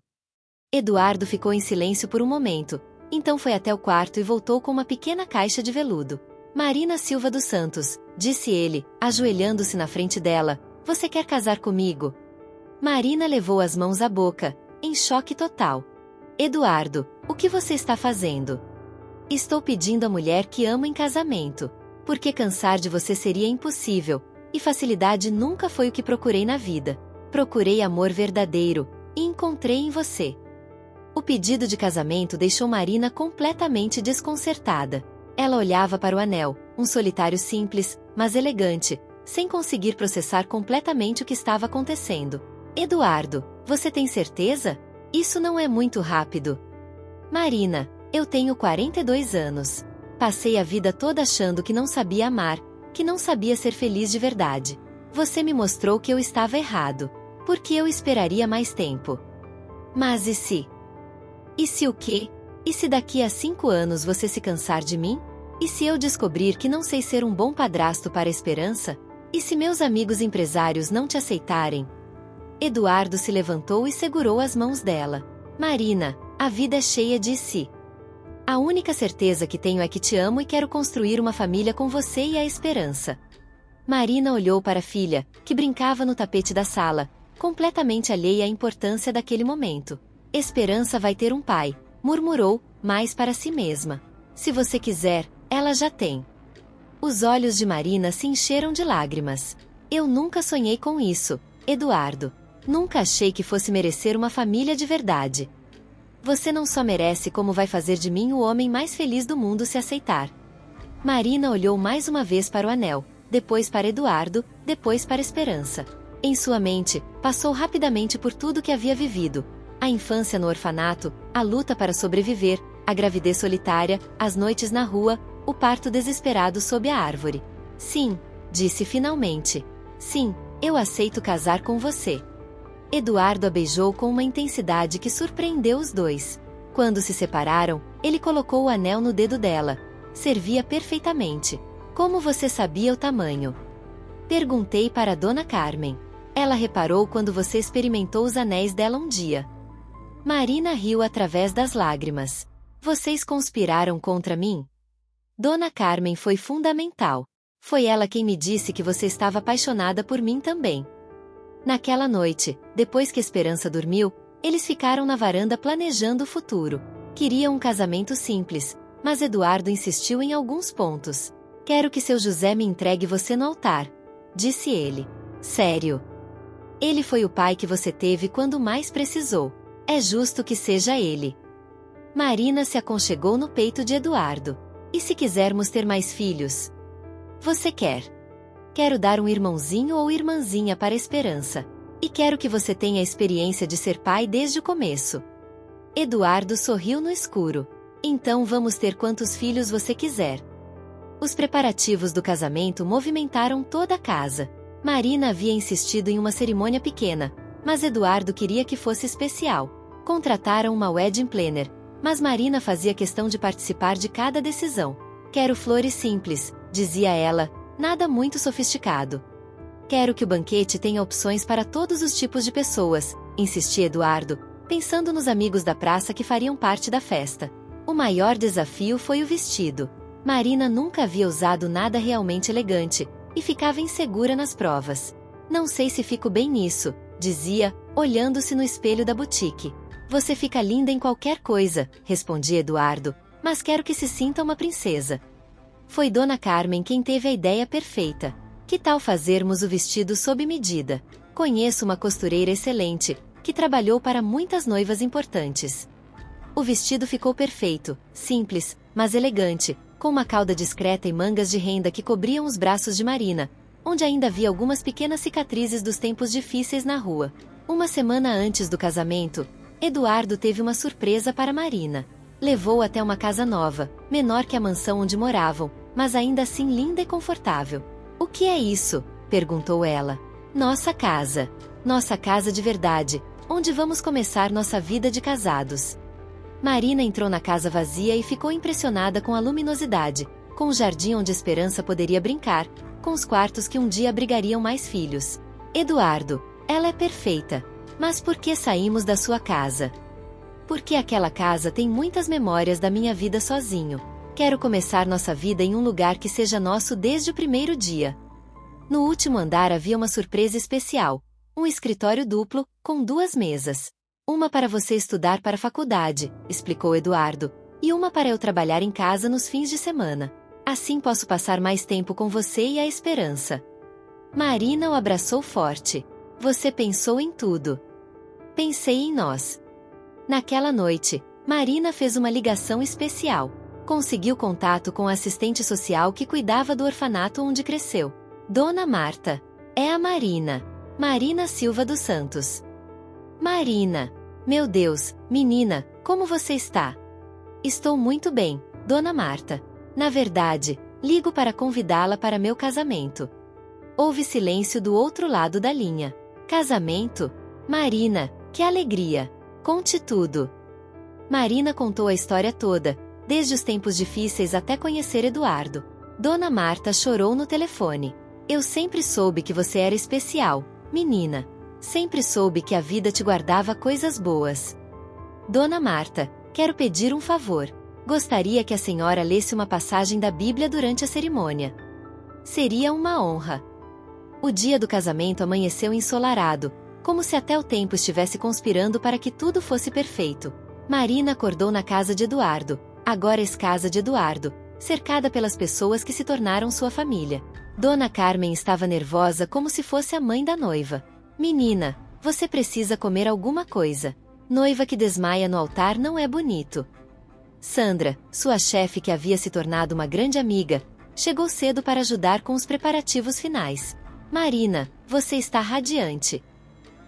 Eduardo ficou em silêncio por um momento, então foi até o quarto e voltou com uma pequena caixa de veludo. Marina Silva dos Santos, disse ele, ajoelhando-se na frente dela, você quer casar comigo? Marina levou as mãos à boca, em choque total. Eduardo, o que você está fazendo? Estou pedindo a mulher que amo em casamento. Porque cansar de você seria impossível. e facilidade nunca foi o que procurei na vida. Procurei amor verdadeiro, e encontrei em você. O pedido de casamento deixou Marina completamente desconcertada. Ela olhava para o anel, um solitário simples, mas elegante, sem conseguir processar completamente o que estava acontecendo. Eduardo, você tem certeza? Isso não é muito rápido. Marina, eu tenho 42 anos. Passei a vida toda achando que não sabia amar, que não sabia ser feliz de verdade. Você me mostrou que eu estava errado. Porque eu esperaria mais tempo. Mas e se? E se o quê? E se daqui a 5 anos você se cansar de mim? E se eu descobrir que não sei ser um bom padrasto para a Esperança? E se meus amigos empresários não te aceitarem? Eduardo se levantou e segurou as mãos dela. Marina, a vida é cheia de si. A única certeza que tenho é que te amo e quero construir uma família com você e a Esperança. Marina olhou para a filha, que brincava no tapete da sala, completamente alheia à importância daquele momento. Esperança vai ter um pai, murmurou, mas para si mesma. Se você quiser, ela já tem. Os olhos de Marina se encheram de lágrimas. Eu nunca sonhei com isso, Eduardo. Nunca achei que fosse merecer uma família de verdade. Você não só merece como vai fazer de mim o homem mais feliz do mundo se aceitar. Marina olhou mais uma vez para o anel, depois para Eduardo, depois para Esperança. Em sua mente, passou rapidamente por tudo que havia vivido. A infância no orfanato, a luta para sobreviver, a gravidez solitária, as noites na rua, o parto desesperado sob a árvore. Sim, disse finalmente. Sim, eu aceito casar com você. Eduardo a beijou com uma intensidade que surpreendeu os dois. Quando se separaram, ele colocou o anel no dedo dela. Servia perfeitamente. Como você sabia o tamanho? Perguntei para Dona Carmen. Ela reparou quando você experimentou os anéis dela um dia. Marina riu através das lágrimas. Vocês conspiraram contra mim? Dona Carmen foi fundamental. Foi ela quem me disse que você estava apaixonada por mim também. Naquela noite, depois que Esperança dormiu, eles ficaram na varanda planejando o futuro. Queriam um casamento simples, mas Eduardo insistiu em alguns pontos. Quero que seu José me entregue você no altar, disse ele. Sério? Ele foi o pai que você teve quando mais precisou. É justo que seja ele. Marina se aconchegou no peito de Eduardo. E se quisermos ter mais filhos? Você quer? Quero dar um irmãozinho ou irmãzinha para Esperança. E quero que você tenha a experiência de ser pai desde o começo. Eduardo sorriu no escuro. Então vamos ter quantos filhos você quiser. Os preparativos do casamento movimentaram toda a casa. Marina havia insistido em uma cerimônia pequena, mas Eduardo queria que fosse especial. Contrataram uma wedding planner, mas Marina fazia questão de participar de cada decisão. Quero flores simples, dizia ela, nada muito sofisticado. Quero que o banquete tenha opções para todos os tipos de pessoas, insistia Eduardo, pensando nos amigos da praça que fariam parte da festa. O maior desafio foi o vestido. Marina nunca havia usado nada realmente elegante, e ficava insegura nas provas. Não sei se fico bem nisso, dizia, olhando-se no espelho da boutique. Você fica linda em qualquer coisa, respondia Eduardo, mas quero que se sinta uma princesa. Foi Dona Carmen quem teve a ideia perfeita. Que tal fazermos o vestido sob medida? Conheço uma costureira excelente, que trabalhou para muitas noivas importantes. O vestido ficou perfeito, simples, mas elegante, com uma cauda discreta e mangas de renda que cobriam os braços de Marina, onde ainda havia algumas pequenas cicatrizes dos tempos difíceis na rua. Uma semana antes do casamento, Eduardo teve uma surpresa para Marina. Levou até uma casa nova, menor que a mansão onde moravam, mas ainda assim linda e confortável. O que é isso? Perguntou ela. Nossa casa. Nossa casa de verdade, onde vamos começar nossa vida de casados. Marina entrou na casa vazia e ficou impressionada com a luminosidade, com o jardim onde Esperança poderia brincar, com os quartos que um dia abrigariam mais filhos. Eduardo, ela é perfeita. Mas por que saímos da sua casa? Porque aquela casa tem muitas memórias da minha vida sozinho. Quero começar nossa vida em um lugar que seja nosso desde o primeiro dia. No último andar havia uma surpresa especial. Um escritório duplo, com 2 mesas. Uma para você estudar para a faculdade, explicou Eduardo, e uma para eu trabalhar em casa nos fins de semana. Assim posso passar mais tempo com você e a Esperança. Marina o abraçou forte. Você pensou em tudo. Pensei em nós. Naquela noite, Marina fez uma ligação especial. Conseguiu contato com a assistente social que cuidava do orfanato onde cresceu. Dona Marta. É a Marina. Marina Silva dos Santos. Marina. Meu Deus, menina, como você está? Estou muito bem, Dona Marta. Na verdade, ligo para convidá-la para meu casamento. Houve silêncio do outro lado da linha. Casamento? Marina, que alegria! Conte tudo. Marina contou a história toda, desde os tempos difíceis até conhecer Eduardo. Dona Marta chorou no telefone. Eu sempre soube que você era especial, menina. Sempre soube que a vida te guardava coisas boas. Dona Marta, quero pedir um favor. Gostaria que a senhora lesse uma passagem da Bíblia durante a cerimônia. Seria uma honra. O dia do casamento amanheceu ensolarado, como se até o tempo estivesse conspirando para que tudo fosse perfeito. Marina acordou na casa de Eduardo, agora ex-casa de Eduardo, cercada pelas pessoas que se tornaram sua família. Dona Carmen estava nervosa como se fosse a mãe da noiva. Menina, você precisa comer alguma coisa. Noiva que desmaia no altar não é bonito. Sandra, sua chefe que havia se tornado uma grande amiga, chegou cedo para ajudar com os preparativos finais. Marina, você está radiante.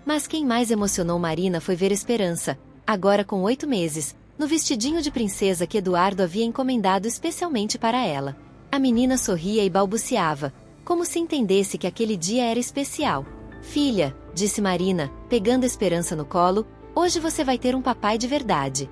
Mas quem mais emocionou Marina foi ver Esperança, agora com 8 meses, no vestidinho de princesa que Eduardo havia encomendado especialmente para ela. A menina sorria e balbuciava, como se entendesse que aquele dia era especial. Filha, disse Marina, pegando Esperança no colo, hoje você vai ter um papai de verdade.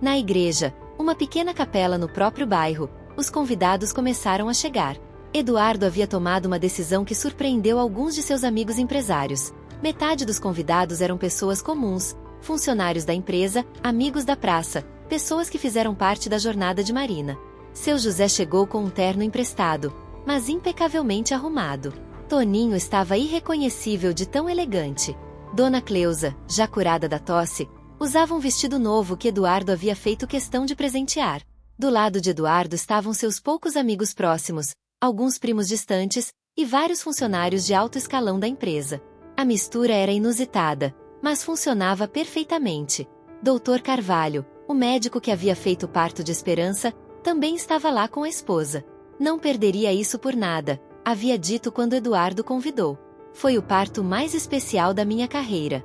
Na igreja, uma pequena capela no próprio bairro, os convidados começaram a chegar. Eduardo havia tomado uma decisão que surpreendeu alguns de seus amigos empresários. Metade dos convidados eram pessoas comuns, funcionários da empresa, amigos da praça, pessoas que fizeram parte da jornada de Marina. Seu José chegou com um terno emprestado, mas impecavelmente arrumado. Toninho estava irreconhecível de tão elegante. Dona Cleusa, já curada da tosse, usava um vestido novo que Eduardo havia feito questão de presentear. Do lado de Eduardo estavam seus poucos amigos próximos, alguns primos distantes, e vários funcionários de alto escalão da empresa. A mistura era inusitada, mas funcionava perfeitamente. Dr. Carvalho, o médico que havia feito o parto de Esperança, também estava lá com a esposa. Não perderia isso por nada, havia dito quando Eduardo convidou. Foi o parto mais especial da minha carreira.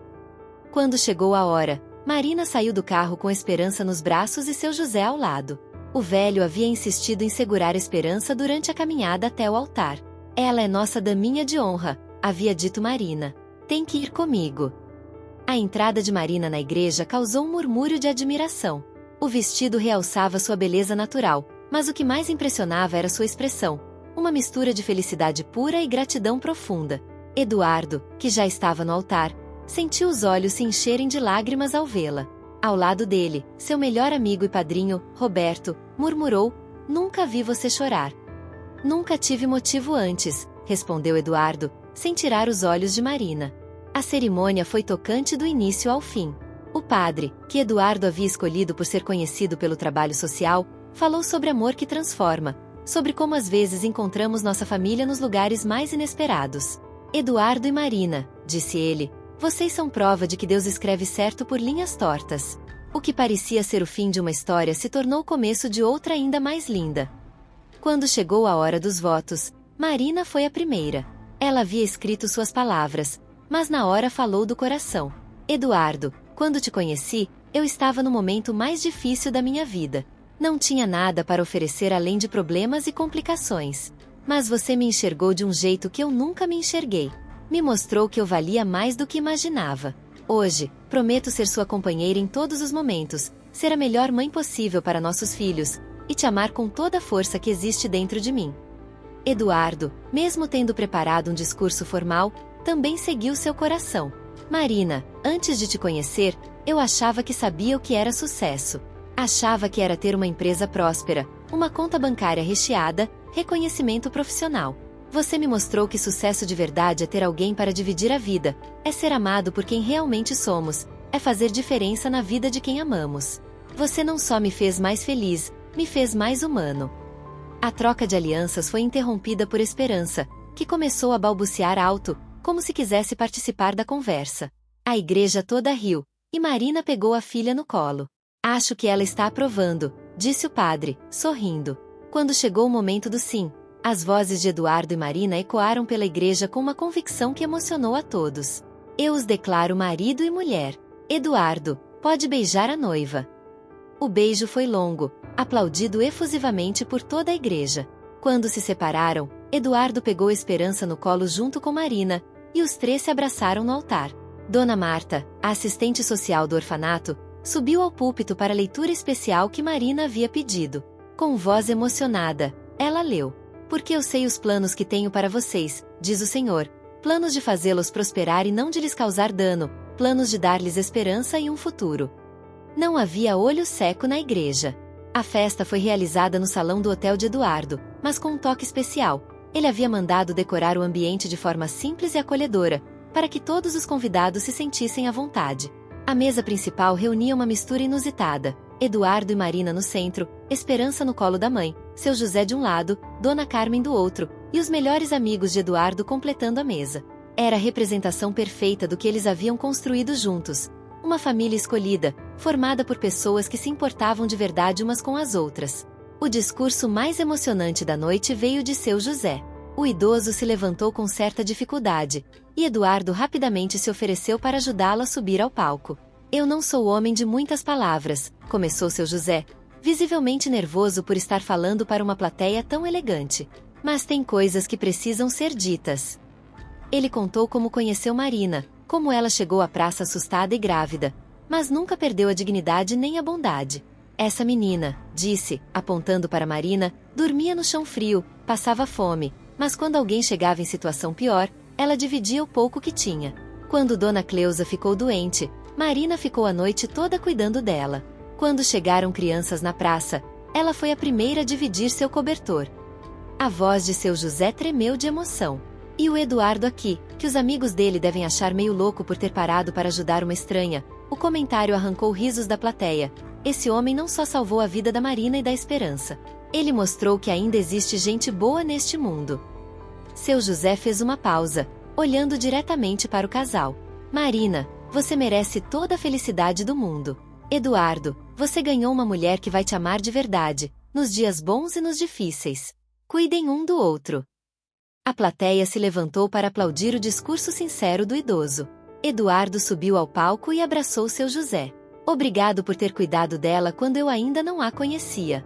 Quando chegou a hora, Marina saiu do carro com Esperança nos braços e seu José ao lado. O velho havia insistido em segurar Esperança durante a caminhada até o altar. Ela é nossa daminha de honra, havia dito Marina. Tem que ir comigo. A entrada de Marina na igreja causou um murmúrio de admiração. O vestido realçava sua beleza natural, mas o que mais impressionava era sua expressão, uma mistura de felicidade pura e gratidão profunda. Eduardo, que já estava no altar, sentiu os olhos se encherem de lágrimas ao vê-la. Ao lado dele, seu melhor amigo e padrinho, Roberto, murmurou: "Nunca vi você chorar." "Nunca tive motivo antes", respondeu Eduardo, sem tirar os olhos de Marina. A cerimônia foi tocante do início ao fim. O padre, que Eduardo havia escolhido por ser conhecido pelo trabalho social, falou sobre amor que transforma, sobre como às vezes encontramos nossa família nos lugares mais inesperados. "Eduardo e Marina", disse ele, "vocês são prova de que Deus escreve certo por linhas tortas." O que parecia ser o fim de uma história se tornou o começo de outra ainda mais linda. Quando chegou a hora dos votos, Marina foi a primeira. Ela havia escrito suas palavras, mas na hora falou do coração. "Eduardo, quando te conheci, eu estava no momento mais difícil da minha vida. Não tinha nada para oferecer além de problemas e complicações. Mas você me enxergou de um jeito que eu nunca me enxerguei. Me mostrou que eu valia mais do que imaginava. Hoje, prometo ser sua companheira em todos os momentos, ser a melhor mãe possível para nossos filhos, e te amar com toda a força que existe dentro de mim." Eduardo, mesmo tendo preparado um discurso formal, também seguiu seu coração. "Marina, antes de te conhecer, eu achava que sabia o que era sucesso. Achava que era ter uma empresa próspera, uma conta bancária recheada, reconhecimento profissional. Você me mostrou que sucesso de verdade é ter alguém para dividir a vida, é ser amado por quem realmente somos, é fazer diferença na vida de quem amamos. Você não só me fez mais feliz, me fez mais humano." A troca de alianças foi interrompida por Esperança, que começou a balbuciar alto, como se quisesse participar da conversa. A igreja toda riu, e Marina pegou a filha no colo. Acho que ela está aprovando, disse o padre, sorrindo. Quando chegou o momento do sim, as vozes de Eduardo e Marina ecoaram pela igreja com uma convicção que emocionou a todos. Eu os declaro marido e mulher. Eduardo, pode beijar a noiva. O beijo foi longo, aplaudido efusivamente por toda a igreja. Quando se separaram, Eduardo pegou Esperança no colo junto com Marina, e os três se abraçaram no altar. Dona Marta, a assistente social do orfanato, subiu ao púlpito para a leitura especial que Marina havia pedido. Com voz emocionada, ela leu: Porque eu sei os planos que tenho para vocês, diz o Senhor, planos de fazê-los prosperar e não de lhes causar dano, planos de dar-lhes esperança e um futuro. Não havia olho seco na igreja. A festa foi realizada no salão do hotel de Eduardo, mas com um toque especial. Ele havia mandado decorar o ambiente de forma simples e acolhedora, para que todos os convidados se sentissem à vontade. A mesa principal reunia uma mistura inusitada: Eduardo e Marina no centro, Esperança no colo da mãe, seu José de um lado, Dona Carmen do outro, e os melhores amigos de Eduardo completando a mesa. Era a representação perfeita do que eles haviam construído juntos. Uma família escolhida, formada por pessoas que se importavam de verdade umas com as outras. O discurso mais emocionante da noite veio de seu José. O idoso se levantou com certa dificuldade, e Eduardo rapidamente se ofereceu para ajudá-lo a subir ao palco. Eu não sou homem de muitas palavras, começou seu José, visivelmente nervoso por estar falando para uma plateia tão elegante. Mas tem coisas que precisam ser ditas. Ele contou como conheceu Marina, como ela chegou à praça assustada e grávida, mas nunca perdeu a dignidade nem a bondade. Essa menina, disse, apontando para Marina, dormia no chão frio, passava fome, mas quando alguém chegava em situação pior, ela dividia o pouco que tinha. Quando Dona Cleusa ficou doente, Marina ficou a noite toda cuidando dela. Quando chegaram crianças na praça, ela foi a primeira a dividir seu cobertor. A voz de seu José tremeu de emoção. E o Eduardo aqui, que os amigos dele devem achar meio louco por ter parado para ajudar uma estranha. O comentário arrancou risos da plateia. Esse homem não só salvou a vida da Marina e da Esperança. Ele mostrou que ainda existe gente boa neste mundo. Seu José fez uma pausa, olhando diretamente para o casal. Marina, você merece toda a felicidade do mundo. Eduardo, você ganhou uma mulher que vai te amar de verdade, nos dias bons e nos difíceis. Cuidem um do outro. A plateia se levantou para aplaudir o discurso sincero do idoso. Eduardo subiu ao palco e abraçou seu José. Obrigado por ter cuidado dela quando eu ainda não a conhecia.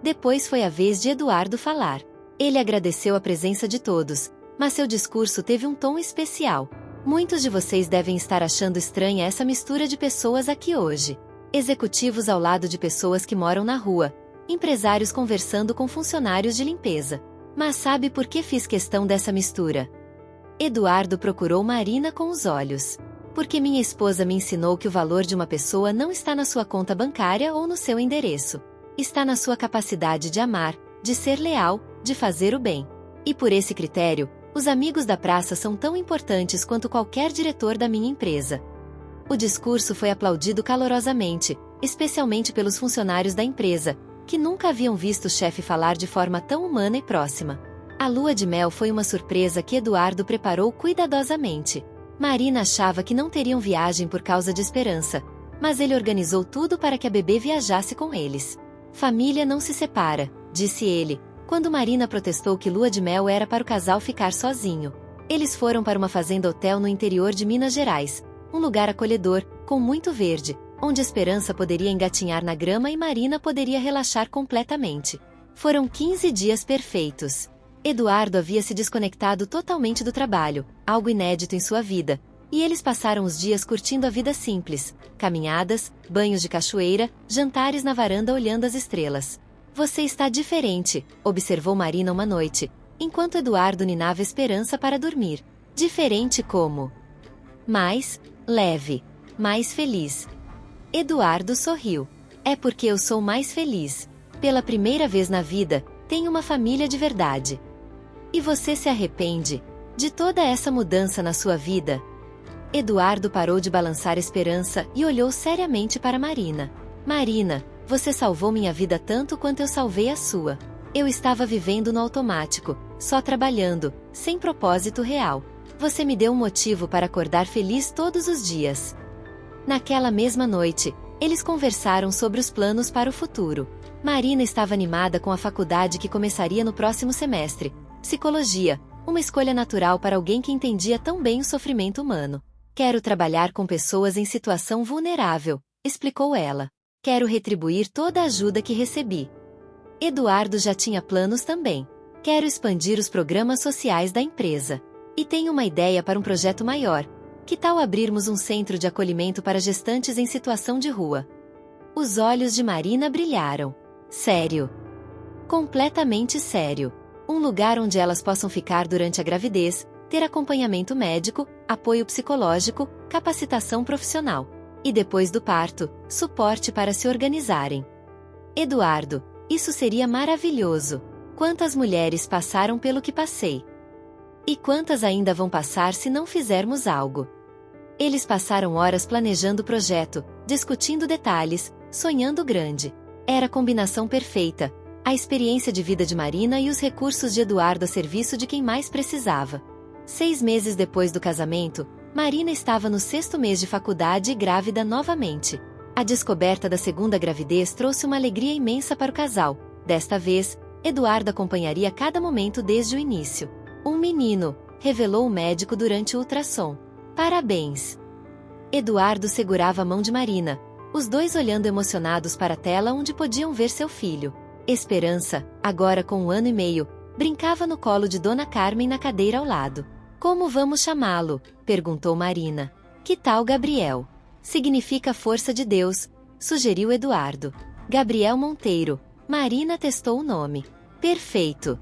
Depois foi a vez de Eduardo falar. Ele agradeceu a presença de todos, mas seu discurso teve um tom especial. Muitos de vocês devem estar achando estranha essa mistura de pessoas aqui hoje. Executivos ao lado de pessoas que moram na rua, empresários conversando com funcionários de limpeza. Mas sabe por que fiz questão dessa mistura? Eduardo procurou Marina com os olhos. Porque minha esposa me ensinou que o valor de uma pessoa não está na sua conta bancária ou no seu endereço. Está na sua capacidade de amar, de ser leal, de fazer o bem. E por esse critério, os amigos da praça são tão importantes quanto qualquer diretor da minha empresa. O discurso foi aplaudido calorosamente, especialmente pelos funcionários da empresa, que nunca haviam visto o chefe falar de forma tão humana e próxima. A lua de mel foi uma surpresa que Eduardo preparou cuidadosamente. Marina achava que não teriam viagem por causa de Esperança, mas ele organizou tudo para que a bebê viajasse com eles. Família não se separa, disse ele, quando Marina protestou que lua de mel era para o casal ficar sozinho. Eles foram para uma fazenda-hotel no interior de Minas Gerais, um lugar acolhedor, com muito verde, onde Esperança poderia engatinhar na grama e Marina poderia relaxar completamente. Foram 15 dias perfeitos. Eduardo havia se desconectado totalmente do trabalho, algo inédito em sua vida, e eles passaram os dias curtindo a vida simples, caminhadas, banhos de cachoeira, jantares na varanda olhando as estrelas. Você está diferente, observou Marina uma noite, enquanto Eduardo ninava Esperança para dormir. Diferente como? Mais leve, mais feliz. Eduardo sorriu. É porque eu sou mais feliz. Pela primeira vez na vida, tenho uma família de verdade. E você se arrepende de toda essa mudança na sua vida? Eduardo parou de balançar Esperança e olhou seriamente para Marina. Marina, você salvou minha vida tanto quanto eu salvei a sua. Eu estava vivendo no automático, só trabalhando, sem propósito real. Você me deu um motivo para acordar feliz todos os dias. Naquela mesma noite, eles conversaram sobre os planos para o futuro. Marina estava animada com a faculdade que começaria no próximo semestre. Psicologia, uma escolha natural para alguém que entendia tão bem o sofrimento humano. Quero trabalhar com pessoas em situação vulnerável, explicou ela. Quero retribuir toda a ajuda que recebi. Eduardo já tinha planos também. Quero expandir os programas sociais da empresa. E tenho uma ideia para um projeto maior. Que tal abrirmos um centro de acolhimento para gestantes em situação de rua? Os olhos de Marina brilharam. Sério. Completamente sério. Um lugar onde elas possam ficar durante a gravidez, ter acompanhamento médico, apoio psicológico, capacitação profissional. E depois do parto, suporte para se organizarem. Eduardo, isso seria maravilhoso. Quantas mulheres passaram pelo que passei? E quantas ainda vão passar se não fizermos algo? Eles passaram horas planejando o projeto, discutindo detalhes, sonhando grande. Era a combinação perfeita, a experiência de vida de Marina e os recursos de Eduardo a serviço de quem mais precisava. 6 meses depois do casamento, Marina estava no 6º mês de faculdade e grávida novamente. A descoberta da segunda gravidez trouxe uma alegria imensa para o casal. Desta vez, Eduardo acompanharia cada momento desde o início. Um menino, revelou o médico durante o ultrassom. Parabéns! Eduardo segurava a mão de Marina, os dois olhando emocionados para a tela onde podiam ver seu filho. Esperança, agora com 1 ano e meio, brincava no colo de Dona Carmen na cadeira ao lado. Como vamos chamá-lo? Perguntou Marina. Que tal Gabriel? Significa força de Deus, sugeriu Eduardo. Gabriel Monteiro. Marina testou o nome. Perfeito!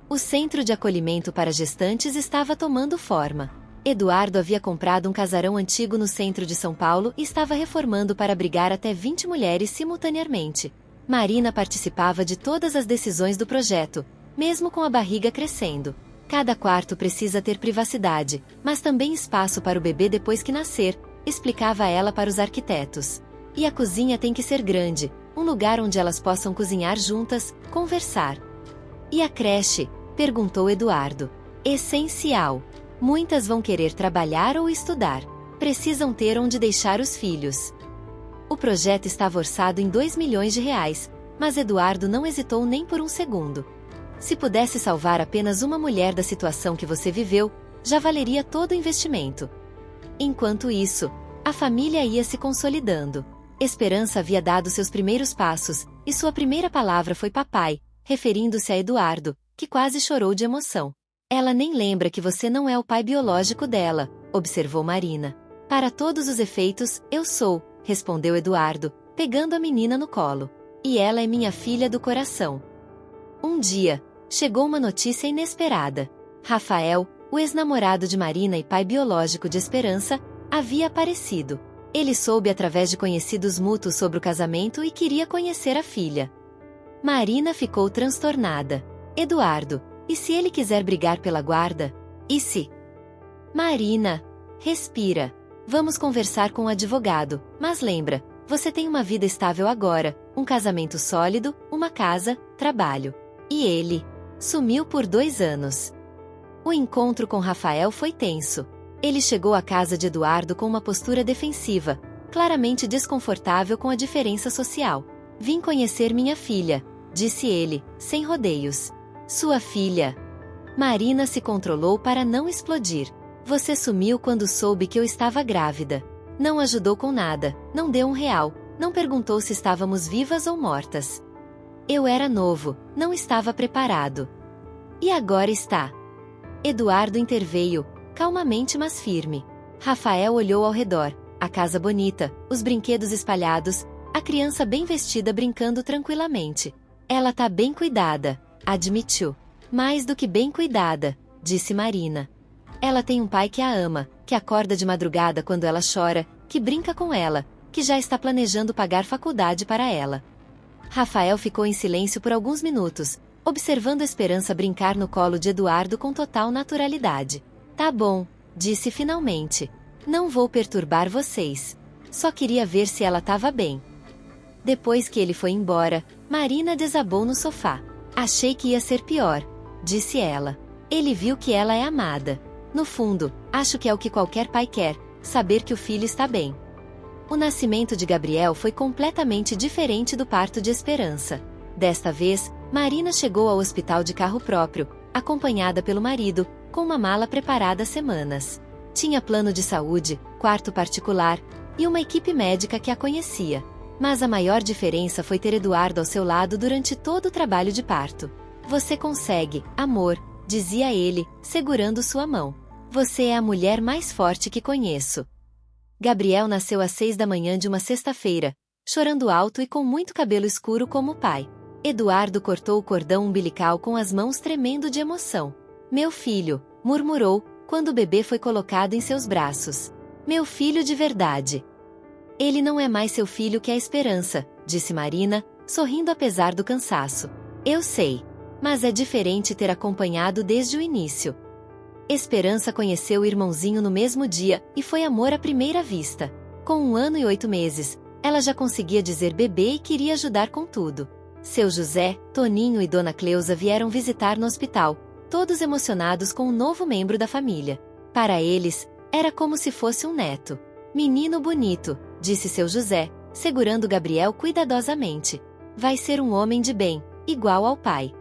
O centro de acolhimento para gestantes estava tomando forma. Eduardo havia comprado um casarão antigo no centro de São Paulo e estava reformando para abrigar até 20 mulheres simultaneamente. Marina participava de todas as decisões do projeto, mesmo com a barriga crescendo. Cada quarto precisa ter privacidade, mas também espaço para o bebê depois que nascer, explicava ela para os arquitetos. E a cozinha tem que ser grande, um lugar onde elas possam cozinhar juntas, conversar. E a creche? Perguntou Eduardo. Essencial. Muitas vão querer trabalhar ou estudar. Precisam ter onde deixar os filhos. O projeto estava orçado em R$ 2 milhões, mas Eduardo não hesitou nem por um segundo. Se pudesse salvar apenas uma mulher da situação que você viveu, já valeria todo o investimento. Enquanto isso, a família ia se consolidando. Esperança havia dado seus primeiros passos, e sua primeira palavra foi papai, referindo-se a Eduardo, que quase chorou de emoção. Ela nem lembra que você não é o pai biológico dela, observou Marina. Para todos os efeitos, eu sou, respondeu Eduardo, pegando a menina no colo. E ela é minha filha do coração. Um dia, chegou uma notícia inesperada. Rafael, o ex-namorado de Marina e pai biológico de Esperança, havia aparecido. Ele soube através de conhecidos mútuos sobre o casamento e queria conhecer a filha. Marina ficou transtornada. Eduardo, e se ele quiser brigar pela guarda? E se? Marina, respira. Vamos conversar com o advogado, mas lembra, você tem uma vida estável agora, um casamento sólido, uma casa, trabalho. E ele sumiu por 2 anos. O encontro com Rafael foi tenso. Ele chegou à casa de Eduardo com uma postura defensiva, claramente desconfortável com a diferença social. Vim conhecer minha filha, disse ele, sem rodeios. Sua filha. Marina se controlou para não explodir. Você sumiu quando soube que eu estava grávida. Não ajudou com nada, não deu R$ 1, não perguntou se estávamos vivas ou mortas. Eu era novo, não estava preparado. E agora está. Eduardo interveio, calmamente mas firme. Rafael olhou ao redor, a casa bonita, os brinquedos espalhados, a criança bem vestida brincando tranquilamente. Ela tá bem cuidada, admitiu. Mais do que bem cuidada, disse Marina. Ela tem um pai que a ama, que acorda de madrugada quando ela chora, que brinca com ela, que já está planejando pagar faculdade para ela. Rafael ficou em silêncio por alguns minutos, observando Esperança brincar no colo de Eduardo com total naturalidade. Tá bom, disse finalmente. Não vou perturbar vocês. Só queria ver se ela estava bem. Depois que ele foi embora, Marina desabou no sofá. Achei que ia ser pior, disse ela. Ele viu que ela é amada. No fundo, acho que é o que qualquer pai quer, saber que o filho está bem. O nascimento de Gabriel foi completamente diferente do parto de Esperança. Desta vez, Marina chegou ao hospital de carro próprio, acompanhada pelo marido, com uma mala preparada há semanas. Tinha plano de saúde, quarto particular e uma equipe médica que a conhecia. Mas a maior diferença foi ter Eduardo ao seu lado durante todo o trabalho de parto. Você consegue, amor, dizia ele, segurando sua mão. Você é a mulher mais forte que conheço. Gabriel nasceu às 6 da manhã de uma sexta-feira, chorando alto e com muito cabelo escuro como o pai. Eduardo cortou o cordão umbilical com as mãos tremendo de emoção. Meu filho, murmurou, quando o bebê foi colocado em seus braços. Meu filho de verdade. Ele não é mais seu filho que a Esperança, disse Marina, sorrindo apesar do cansaço. Eu sei. Mas é diferente ter acompanhado desde o início. Esperança conheceu o irmãozinho no mesmo dia, e foi amor à primeira vista. Com 1 ano e 8 meses, ela já conseguia dizer bebê e queria ajudar com tudo. Seu José, Toninho e Dona Cleusa vieram visitar no hospital, todos emocionados com o novo membro da família. Para eles, era como se fosse um neto. Menino bonito, disse seu José, segurando Gabriel cuidadosamente. Vai ser um homem de bem, igual ao pai.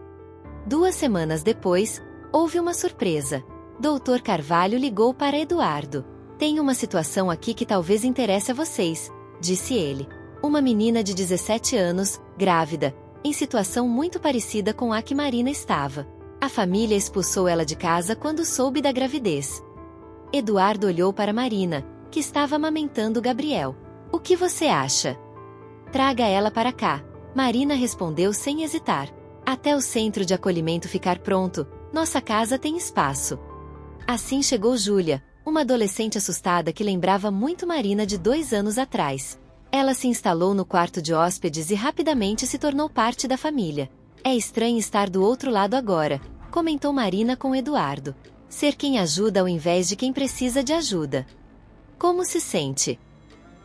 2 semanas depois, houve uma surpresa. Dr. Carvalho ligou para Eduardo. Tem uma situação aqui que talvez interesse a vocês, disse ele. Uma menina de 17 anos, grávida, em situação muito parecida com a que Marina estava. A família expulsou ela de casa quando soube da gravidez. Eduardo olhou para Marina, que estava amamentando Gabriel. O que você acha? Traga ela para cá, Marina respondeu sem hesitar. Até o centro de acolhimento ficar pronto, nossa casa tem espaço. Assim chegou Júlia, uma adolescente assustada que lembrava muito Marina de 2 anos atrás. Ela se instalou no quarto de hóspedes e rapidamente se tornou parte da família. É estranho estar do outro lado agora, comentou Marina com Eduardo. Ser quem ajuda ao invés de quem precisa de ajuda. Como se sente?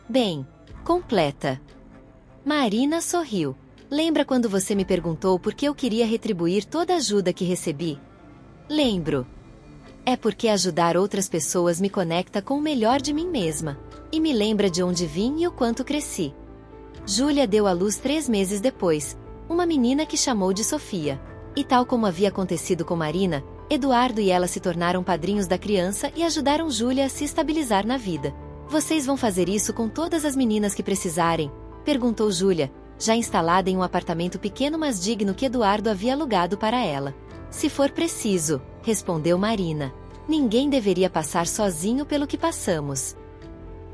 Bem, completa. Marina sorriu. Lembra quando você me perguntou por que eu queria retribuir toda a ajuda que recebi? Lembro. É porque ajudar outras pessoas me conecta com o melhor de mim mesma. E me lembra de onde vim e o quanto cresci. Júlia deu à luz 3 meses depois, uma menina que chamou de Sofia. E tal como havia acontecido com Marina, Eduardo e ela se tornaram padrinhos da criança e ajudaram Júlia a se estabilizar na vida. Vocês vão fazer isso com todas as meninas que precisarem? Perguntou Júlia, já instalada em um apartamento pequeno mas digno que Eduardo havia alugado para ela. Se for preciso, respondeu Marina. Ninguém deveria passar sozinho pelo que passamos.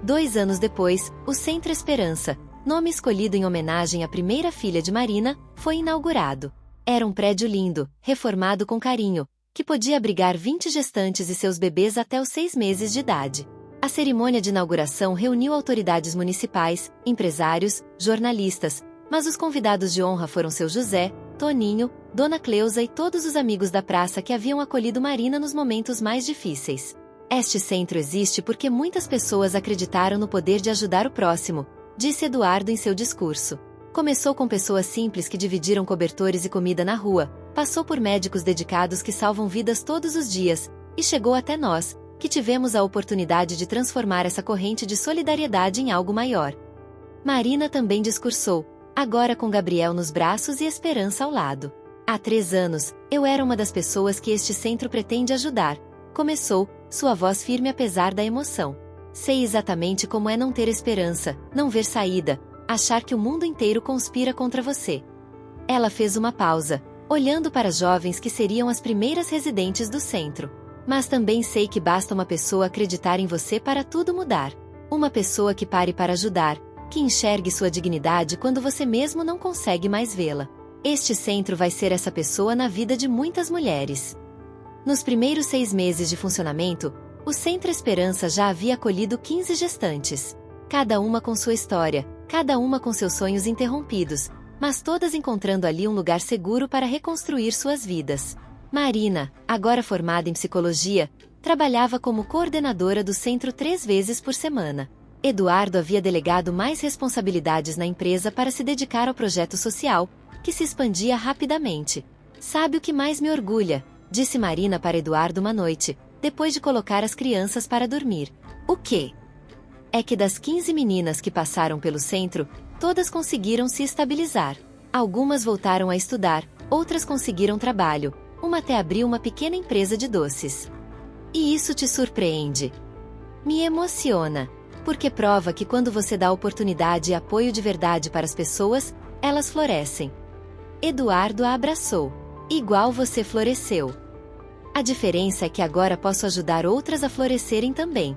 2 anos depois, o Centro Esperança, nome escolhido em homenagem à primeira filha de Marina, foi inaugurado. Era um prédio lindo, reformado com carinho, que podia abrigar 20 gestantes e seus bebês até os 6 meses de idade. A cerimônia de inauguração reuniu autoridades municipais, empresários, jornalistas, mas os convidados de honra foram seu José, Toninho, Dona Cleusa e todos os amigos da praça que haviam acolhido Marina nos momentos mais difíceis. Este centro existe porque muitas pessoas acreditaram no poder de ajudar o próximo, disse Eduardo em seu discurso. Começou com pessoas simples que dividiram cobertores e comida na rua, passou por médicos dedicados que salvam vidas todos os dias, e chegou até nós, que tivemos a oportunidade de transformar essa corrente de solidariedade em algo maior. Marina também discursou, agora com Gabriel nos braços e Esperança ao lado. Há 3 anos, eu era uma das pessoas que este centro pretende ajudar. Começou, sua voz firme apesar da emoção. Sei exatamente como é não ter esperança, não ver saída, achar que o mundo inteiro conspira contra você. Ela fez uma pausa, olhando para jovens que seriam as primeiras residentes do centro. Mas também sei que basta uma pessoa acreditar em você para tudo mudar. Uma pessoa que pare para ajudar, que enxergue sua dignidade quando você mesmo não consegue mais vê-la. Este centro vai ser essa pessoa na vida de muitas mulheres. Nos primeiros 6 meses de funcionamento, o Centro Esperança já havia acolhido 15 gestantes. Cada uma com sua história, cada uma com seus sonhos interrompidos, mas todas encontrando ali um lugar seguro para reconstruir suas vidas. Marina, agora formada em psicologia, trabalhava como coordenadora do centro 3 vezes por semana. Eduardo havia delegado mais responsabilidades na empresa para se dedicar ao projeto social, que se expandia rapidamente. Sabe o que mais me orgulha? Disse Marina para Eduardo uma noite, depois de colocar as crianças para dormir. O quê? É que das 15 meninas que passaram pelo centro, todas conseguiram se estabilizar. Algumas voltaram a estudar, outras conseguiram trabalho, uma até abriu uma pequena empresa de doces. E isso te surpreende? Me emociona, porque prova que quando você dá oportunidade e apoio de verdade para as pessoas, elas florescem. Eduardo a abraçou. Igual você floresceu. A diferença é que agora posso ajudar outras a florescerem também.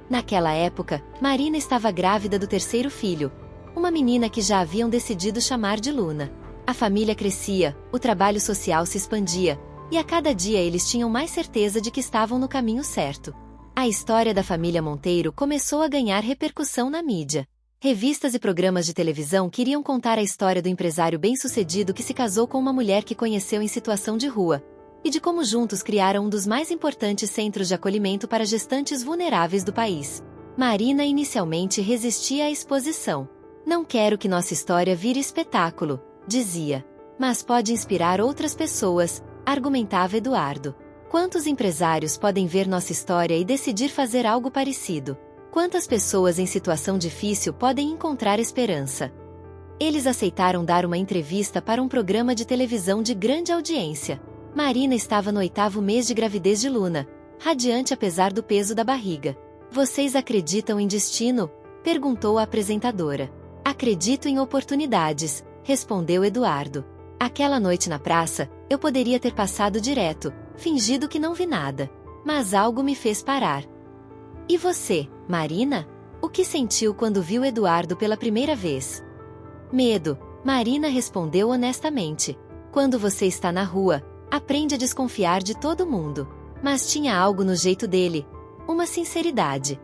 Naquela época, Marina estava grávida do terceiro filho, uma menina que já haviam decidido chamar de Luna. A família crescia, o trabalho social se expandia, e a cada dia eles tinham mais certeza de que estavam no caminho certo. A história da família Monteiro começou a ganhar repercussão na mídia. Revistas e programas de televisão queriam contar a história do empresário bem-sucedido que se casou com uma mulher que conheceu em situação de rua, e de como juntos criaram um dos mais importantes centros de acolhimento para gestantes vulneráveis do país. Marina inicialmente resistia à exposição. Não quero que nossa história vire espetáculo, dizia. Mas pode inspirar outras pessoas, argumentava Eduardo. Quantos empresários podem ver nossa história e decidir fazer algo parecido? Quantas pessoas em situação difícil podem encontrar esperança? Eles aceitaram dar uma entrevista para um programa de televisão de grande audiência. Marina estava no 8º mês de gravidez de Luna, radiante apesar do peso da barriga. Vocês acreditam em destino? Perguntou a apresentadora. Acredito em oportunidades, respondeu Eduardo. Aquela noite na praça, eu poderia ter passado direto, fingido que não vi nada. Mas algo me fez parar. E você, Marina? O que sentiu quando viu Eduardo pela primeira vez? Medo, Marina respondeu honestamente. Quando você está na rua, aprende a desconfiar de todo mundo. Mas tinha algo no jeito dele, uma sinceridade.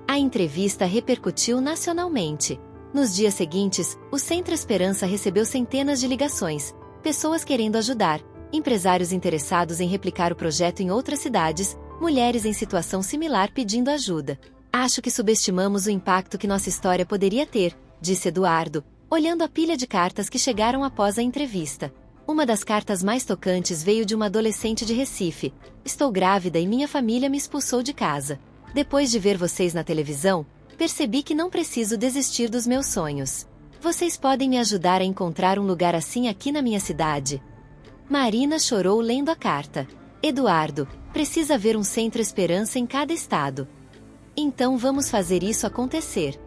A entrevista repercutiu nacionalmente. Nos dias seguintes, o Centro Esperança recebeu centenas de ligações, pessoas querendo ajudar, empresários interessados em replicar o projeto em outras cidades, mulheres em situação similar pedindo ajuda. Acho que subestimamos o impacto que nossa história poderia ter, disse Eduardo, olhando a pilha de cartas que chegaram após a entrevista. Uma das cartas mais tocantes veio de uma adolescente de Recife. Estou grávida e minha família me expulsou de casa. Depois de ver vocês na televisão, percebi que não preciso desistir dos meus sonhos. Vocês podem me ajudar a encontrar um lugar assim aqui na minha cidade? Marina chorou lendo a carta. Eduardo, precisa haver um Centro Esperança em cada estado. Então vamos fazer isso acontecer.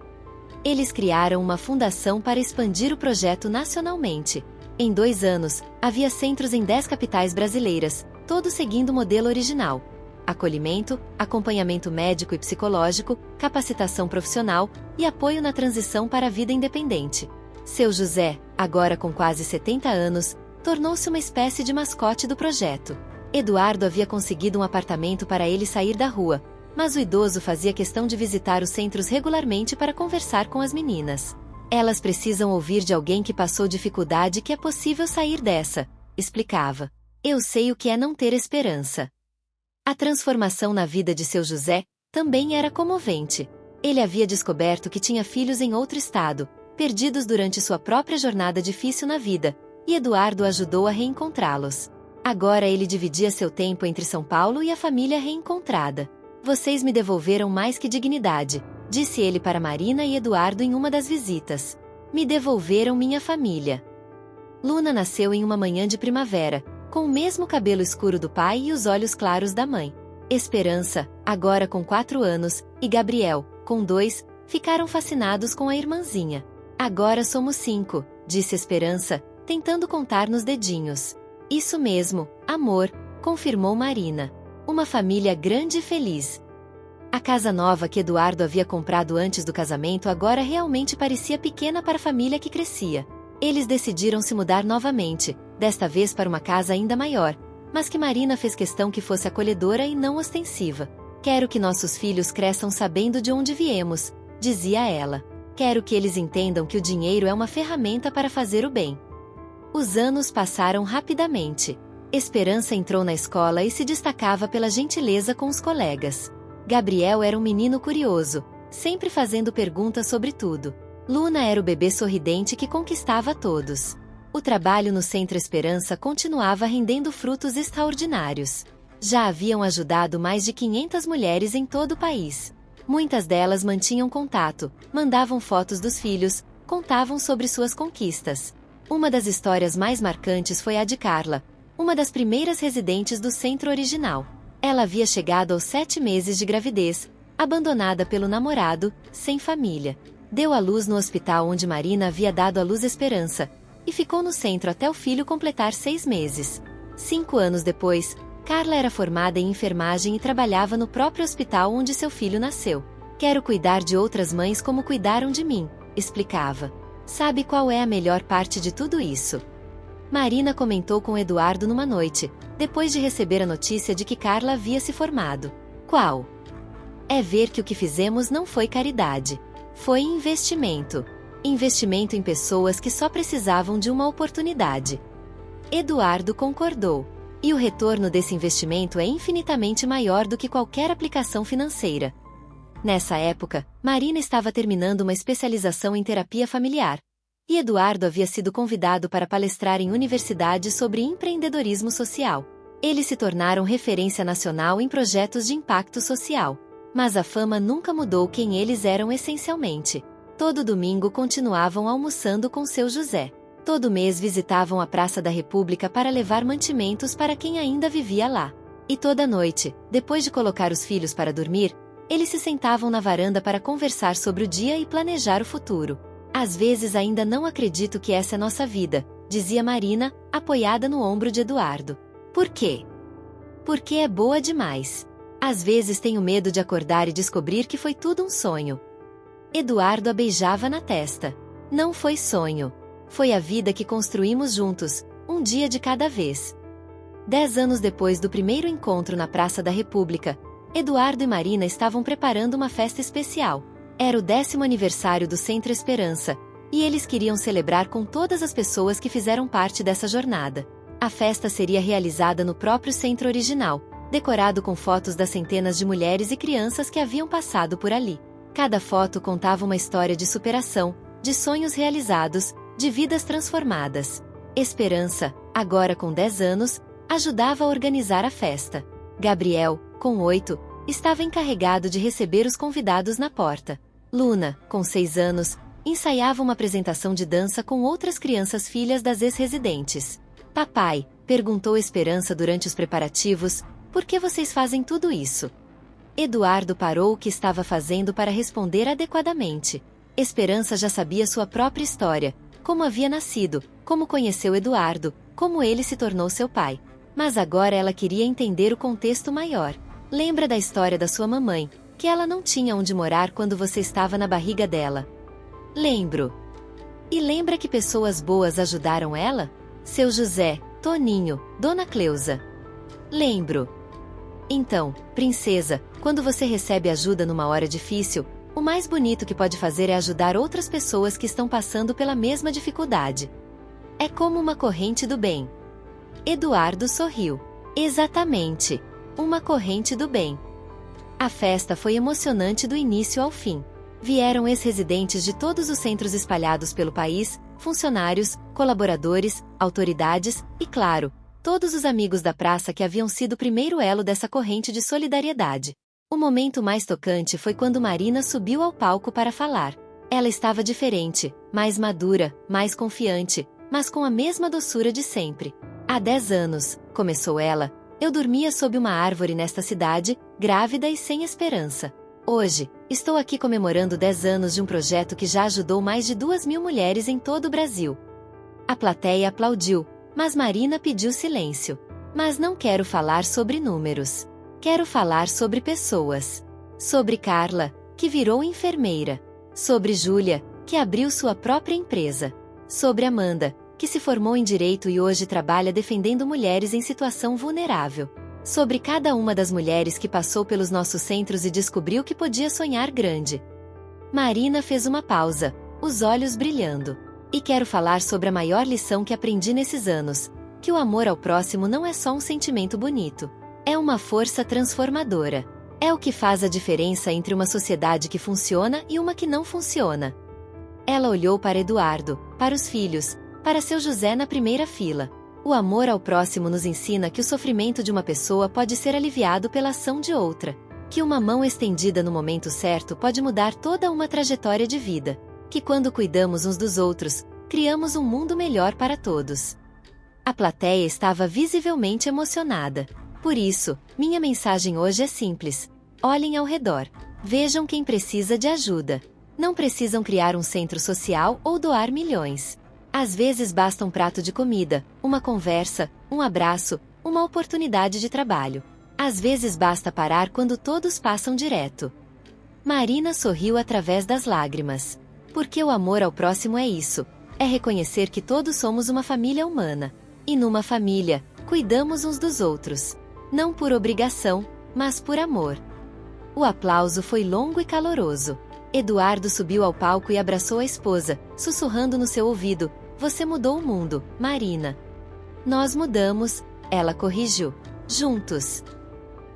Eles criaram uma fundação para expandir o projeto nacionalmente. Em 2 anos, havia centros em 10 capitais brasileiras, todos seguindo o modelo original. Acolhimento, acompanhamento médico e psicológico, capacitação profissional e apoio na transição para a vida independente. Seu José, agora com quase 70 anos, tornou-se uma espécie de mascote do projeto. Eduardo havia conseguido um apartamento para ele sair da rua, mas o idoso fazia questão de visitar os centros regularmente para conversar com as meninas. Elas precisam ouvir de alguém que passou dificuldade que é possível sair dessa, explicava. Eu sei o que é não ter esperança. A transformação na vida de seu José também era comovente. Ele havia descoberto que tinha filhos em outro estado, perdidos durante sua própria jornada difícil na vida, e Eduardo ajudou a reencontrá-los. Agora ele dividia seu tempo entre São Paulo e a família reencontrada. Vocês me devolveram mais que dignidade, disse ele para Marina e Eduardo em uma das visitas. Me devolveram minha família. Luna nasceu em uma manhã de primavera, com o mesmo cabelo escuro do pai e os olhos claros da mãe. Esperança, agora com 4 anos, e Gabriel, com 2, ficaram fascinados com a irmãzinha. Agora somos 5, disse Esperança, tentando contar nos dedinhos. Isso mesmo, amor, confirmou Marina. Uma família grande e feliz. A casa nova que Eduardo havia comprado antes do casamento agora realmente parecia pequena para a família que crescia. Eles decidiram se mudar novamente, desta vez para uma casa ainda maior, mas que Marina fez questão que fosse acolhedora e não ostensiva. Quero que nossos filhos cresçam sabendo de onde viemos, dizia ela. Quero que eles entendam que o dinheiro é uma ferramenta para fazer o bem. Os anos passaram rapidamente. Esperança entrou na escola e se destacava pela gentileza com os colegas. Gabriel era um menino curioso, sempre fazendo perguntas sobre tudo. Luna era o bebê sorridente que conquistava todos. O trabalho no Centro Esperança continuava rendendo frutos extraordinários. Já haviam ajudado mais de 500 mulheres em todo o país. Muitas delas mantinham contato, mandavam fotos dos filhos, contavam sobre suas conquistas. Uma das histórias mais marcantes foi a de Carla, uma das primeiras residentes do centro original. Ela havia chegado aos 7 meses de gravidez, abandonada pelo namorado, sem família. Deu à luz no hospital onde Marina havia dado à luz Esperança, e ficou no centro até o filho completar 6 meses. 5 anos depois, Carla era formada em enfermagem e trabalhava no próprio hospital onde seu filho nasceu. Quero cuidar de outras mães como cuidaram de mim, explicava. Sabe qual é a melhor parte de tudo isso? Marina comentou com Eduardo numa noite, depois de receber a notícia de que Carla havia se formado. Qual? É ver que o que fizemos não foi caridade. Foi investimento. Investimento em pessoas que só precisavam de uma oportunidade. Eduardo concordou. E o retorno desse investimento é infinitamente maior do que qualquer aplicação financeira. Nessa época, Marina estava terminando uma especialização em terapia familiar. E Eduardo havia sido convidado para palestrar em universidades sobre empreendedorismo social. Eles se tornaram referência nacional em projetos de impacto social. Mas a fama nunca mudou quem eles eram essencialmente. Todo domingo continuavam almoçando com seu José. Todo mês visitavam a Praça da República para levar mantimentos para quem ainda vivia lá. E toda noite, depois de colocar os filhos para dormir, eles se sentavam na varanda para conversar sobre o dia e planejar o futuro. Às vezes ainda não acredito que essa é nossa vida, dizia Marina, apoiada no ombro de Eduardo. Por quê? Porque é boa demais. Às vezes tenho medo de acordar e descobrir que foi tudo um sonho. Eduardo a beijava na testa. Não foi sonho. Foi a vida que construímos juntos, um dia de cada vez. 10 anos depois do primeiro encontro na Praça da República, Eduardo e Marina estavam preparando uma festa especial. Era o 10º aniversário do Centro Esperança, e eles queriam celebrar com todas as pessoas que fizeram parte dessa jornada. A festa seria realizada no próprio centro original, decorado com fotos das centenas de mulheres e crianças que haviam passado por ali. Cada foto contava uma história de superação, de sonhos realizados, de vidas transformadas. Esperança, agora com 10 anos, ajudava a organizar a festa. Gabriel, com 8, estava encarregado de receber os convidados na porta. Luna, com 6 anos, ensaiava uma apresentação de dança com outras crianças filhas das ex-residentes. Papai, perguntou Esperança durante os preparativos, por que vocês fazem tudo isso? Eduardo parou o que estava fazendo para responder adequadamente. Esperança já sabia sua própria história, como havia nascido, como conheceu Eduardo, como ele se tornou seu pai. Mas agora ela queria entender o contexto maior. Lembra da história da sua mamãe, que ela não tinha onde morar quando você estava na barriga dela? Lembro. E lembra que pessoas boas ajudaram ela? Seu José, Toninho, Dona Cleusa. Lembro. Então, princesa, quando você recebe ajuda numa hora difícil, o mais bonito que pode fazer é ajudar outras pessoas que estão passando pela mesma dificuldade. É como uma corrente do bem. Eduardo sorriu. Exatamente. Uma corrente do bem. A festa foi emocionante do início ao fim. Vieram ex-residentes de todos os centros espalhados pelo país, funcionários, colaboradores, autoridades e, claro, todos os amigos da praça que haviam sido o primeiro elo dessa corrente de solidariedade. O momento mais tocante foi quando Marina subiu ao palco para falar. Ela estava diferente, mais madura, mais confiante, mas com a mesma doçura de sempre. Há 10 anos, começou ela, eu dormia sob uma árvore nesta cidade, grávida e sem esperança. Hoje, estou aqui comemorando 10 anos de um projeto que já ajudou mais de 2.000 mulheres em todo o Brasil. A plateia aplaudiu, mas Marina pediu silêncio. Mas não quero falar sobre números. Quero falar sobre pessoas. Sobre Carla, que virou enfermeira. Sobre Júlia, que abriu sua própria empresa. Sobre Amanda, que se formou em Direito e hoje trabalha defendendo mulheres em situação vulnerável. Sobre cada uma das mulheres que passou pelos nossos centros e descobriu que podia sonhar grande. Marina fez uma pausa, os olhos brilhando. E quero falar sobre a maior lição que aprendi nesses anos, que o amor ao próximo não é só um sentimento bonito. É uma força transformadora. É o que faz a diferença entre uma sociedade que funciona e uma que não funciona. Ela olhou para Eduardo, para os filhos, Para seu José na primeira fila. O amor ao próximo nos ensina que o sofrimento de uma pessoa pode ser aliviado pela ação de outra. Que uma mão estendida no momento certo pode mudar toda uma trajetória de vida. Que quando cuidamos uns dos outros, criamos um mundo melhor para todos. A plateia estava visivelmente emocionada. Por isso, minha mensagem hoje é simples. Olhem ao redor. Vejam quem precisa de ajuda. Não precisam criar um centro social ou doar milhões. Às vezes basta um prato de comida, uma conversa, um abraço, uma oportunidade de trabalho. Às vezes basta parar quando todos passam direto. Marina sorriu através das lágrimas. Porque o amor ao próximo é isso. É reconhecer que todos somos uma família humana. E numa família, cuidamos uns dos outros. Não por obrigação, mas por amor. O aplauso foi longo e caloroso. Eduardo subiu ao palco e abraçou a esposa, sussurrando no seu ouvido: "Você mudou o mundo, Marina." "Nós mudamos", ela corrigiu. "Juntos."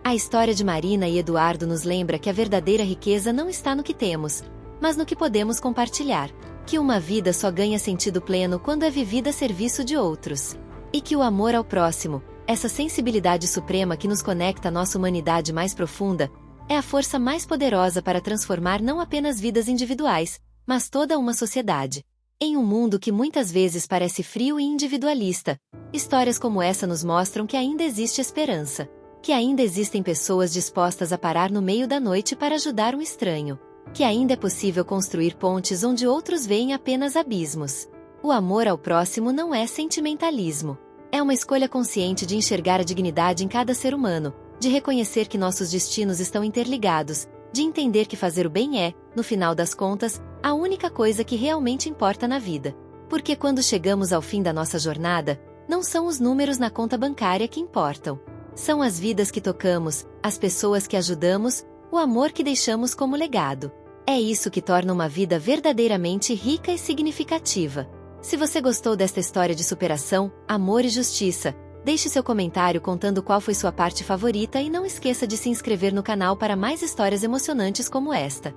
A história de Marina e Eduardo nos lembra que a verdadeira riqueza não está no que temos, mas no que podemos compartilhar. Que uma vida só ganha sentido pleno quando é vivida a serviço de outros. E que o amor ao próximo, essa sensibilidade suprema que nos conecta à nossa humanidade mais profunda, é a força mais poderosa para transformar não apenas vidas individuais, mas toda uma sociedade. Em um mundo que muitas vezes parece frio e individualista, histórias como essa nos mostram que ainda existe esperança. Que ainda existem pessoas dispostas a parar no meio da noite para ajudar um estranho. Que ainda é possível construir pontes onde outros veem apenas abismos. O amor ao próximo não é sentimentalismo. É uma escolha consciente de enxergar a dignidade em cada ser humano, de reconhecer que nossos destinos estão interligados, de entender que fazer o bem é, no final das contas, a única coisa que realmente importa na vida. Porque quando chegamos ao fim da nossa jornada, não são os números na conta bancária que importam. São as vidas que tocamos, as pessoas que ajudamos, o amor que deixamos como legado. É isso que torna uma vida verdadeiramente rica e significativa. Se você gostou desta história de superação, amor e justiça, deixe seu comentário contando qual foi sua parte favorita e não esqueça de se inscrever no canal para mais histórias emocionantes como esta.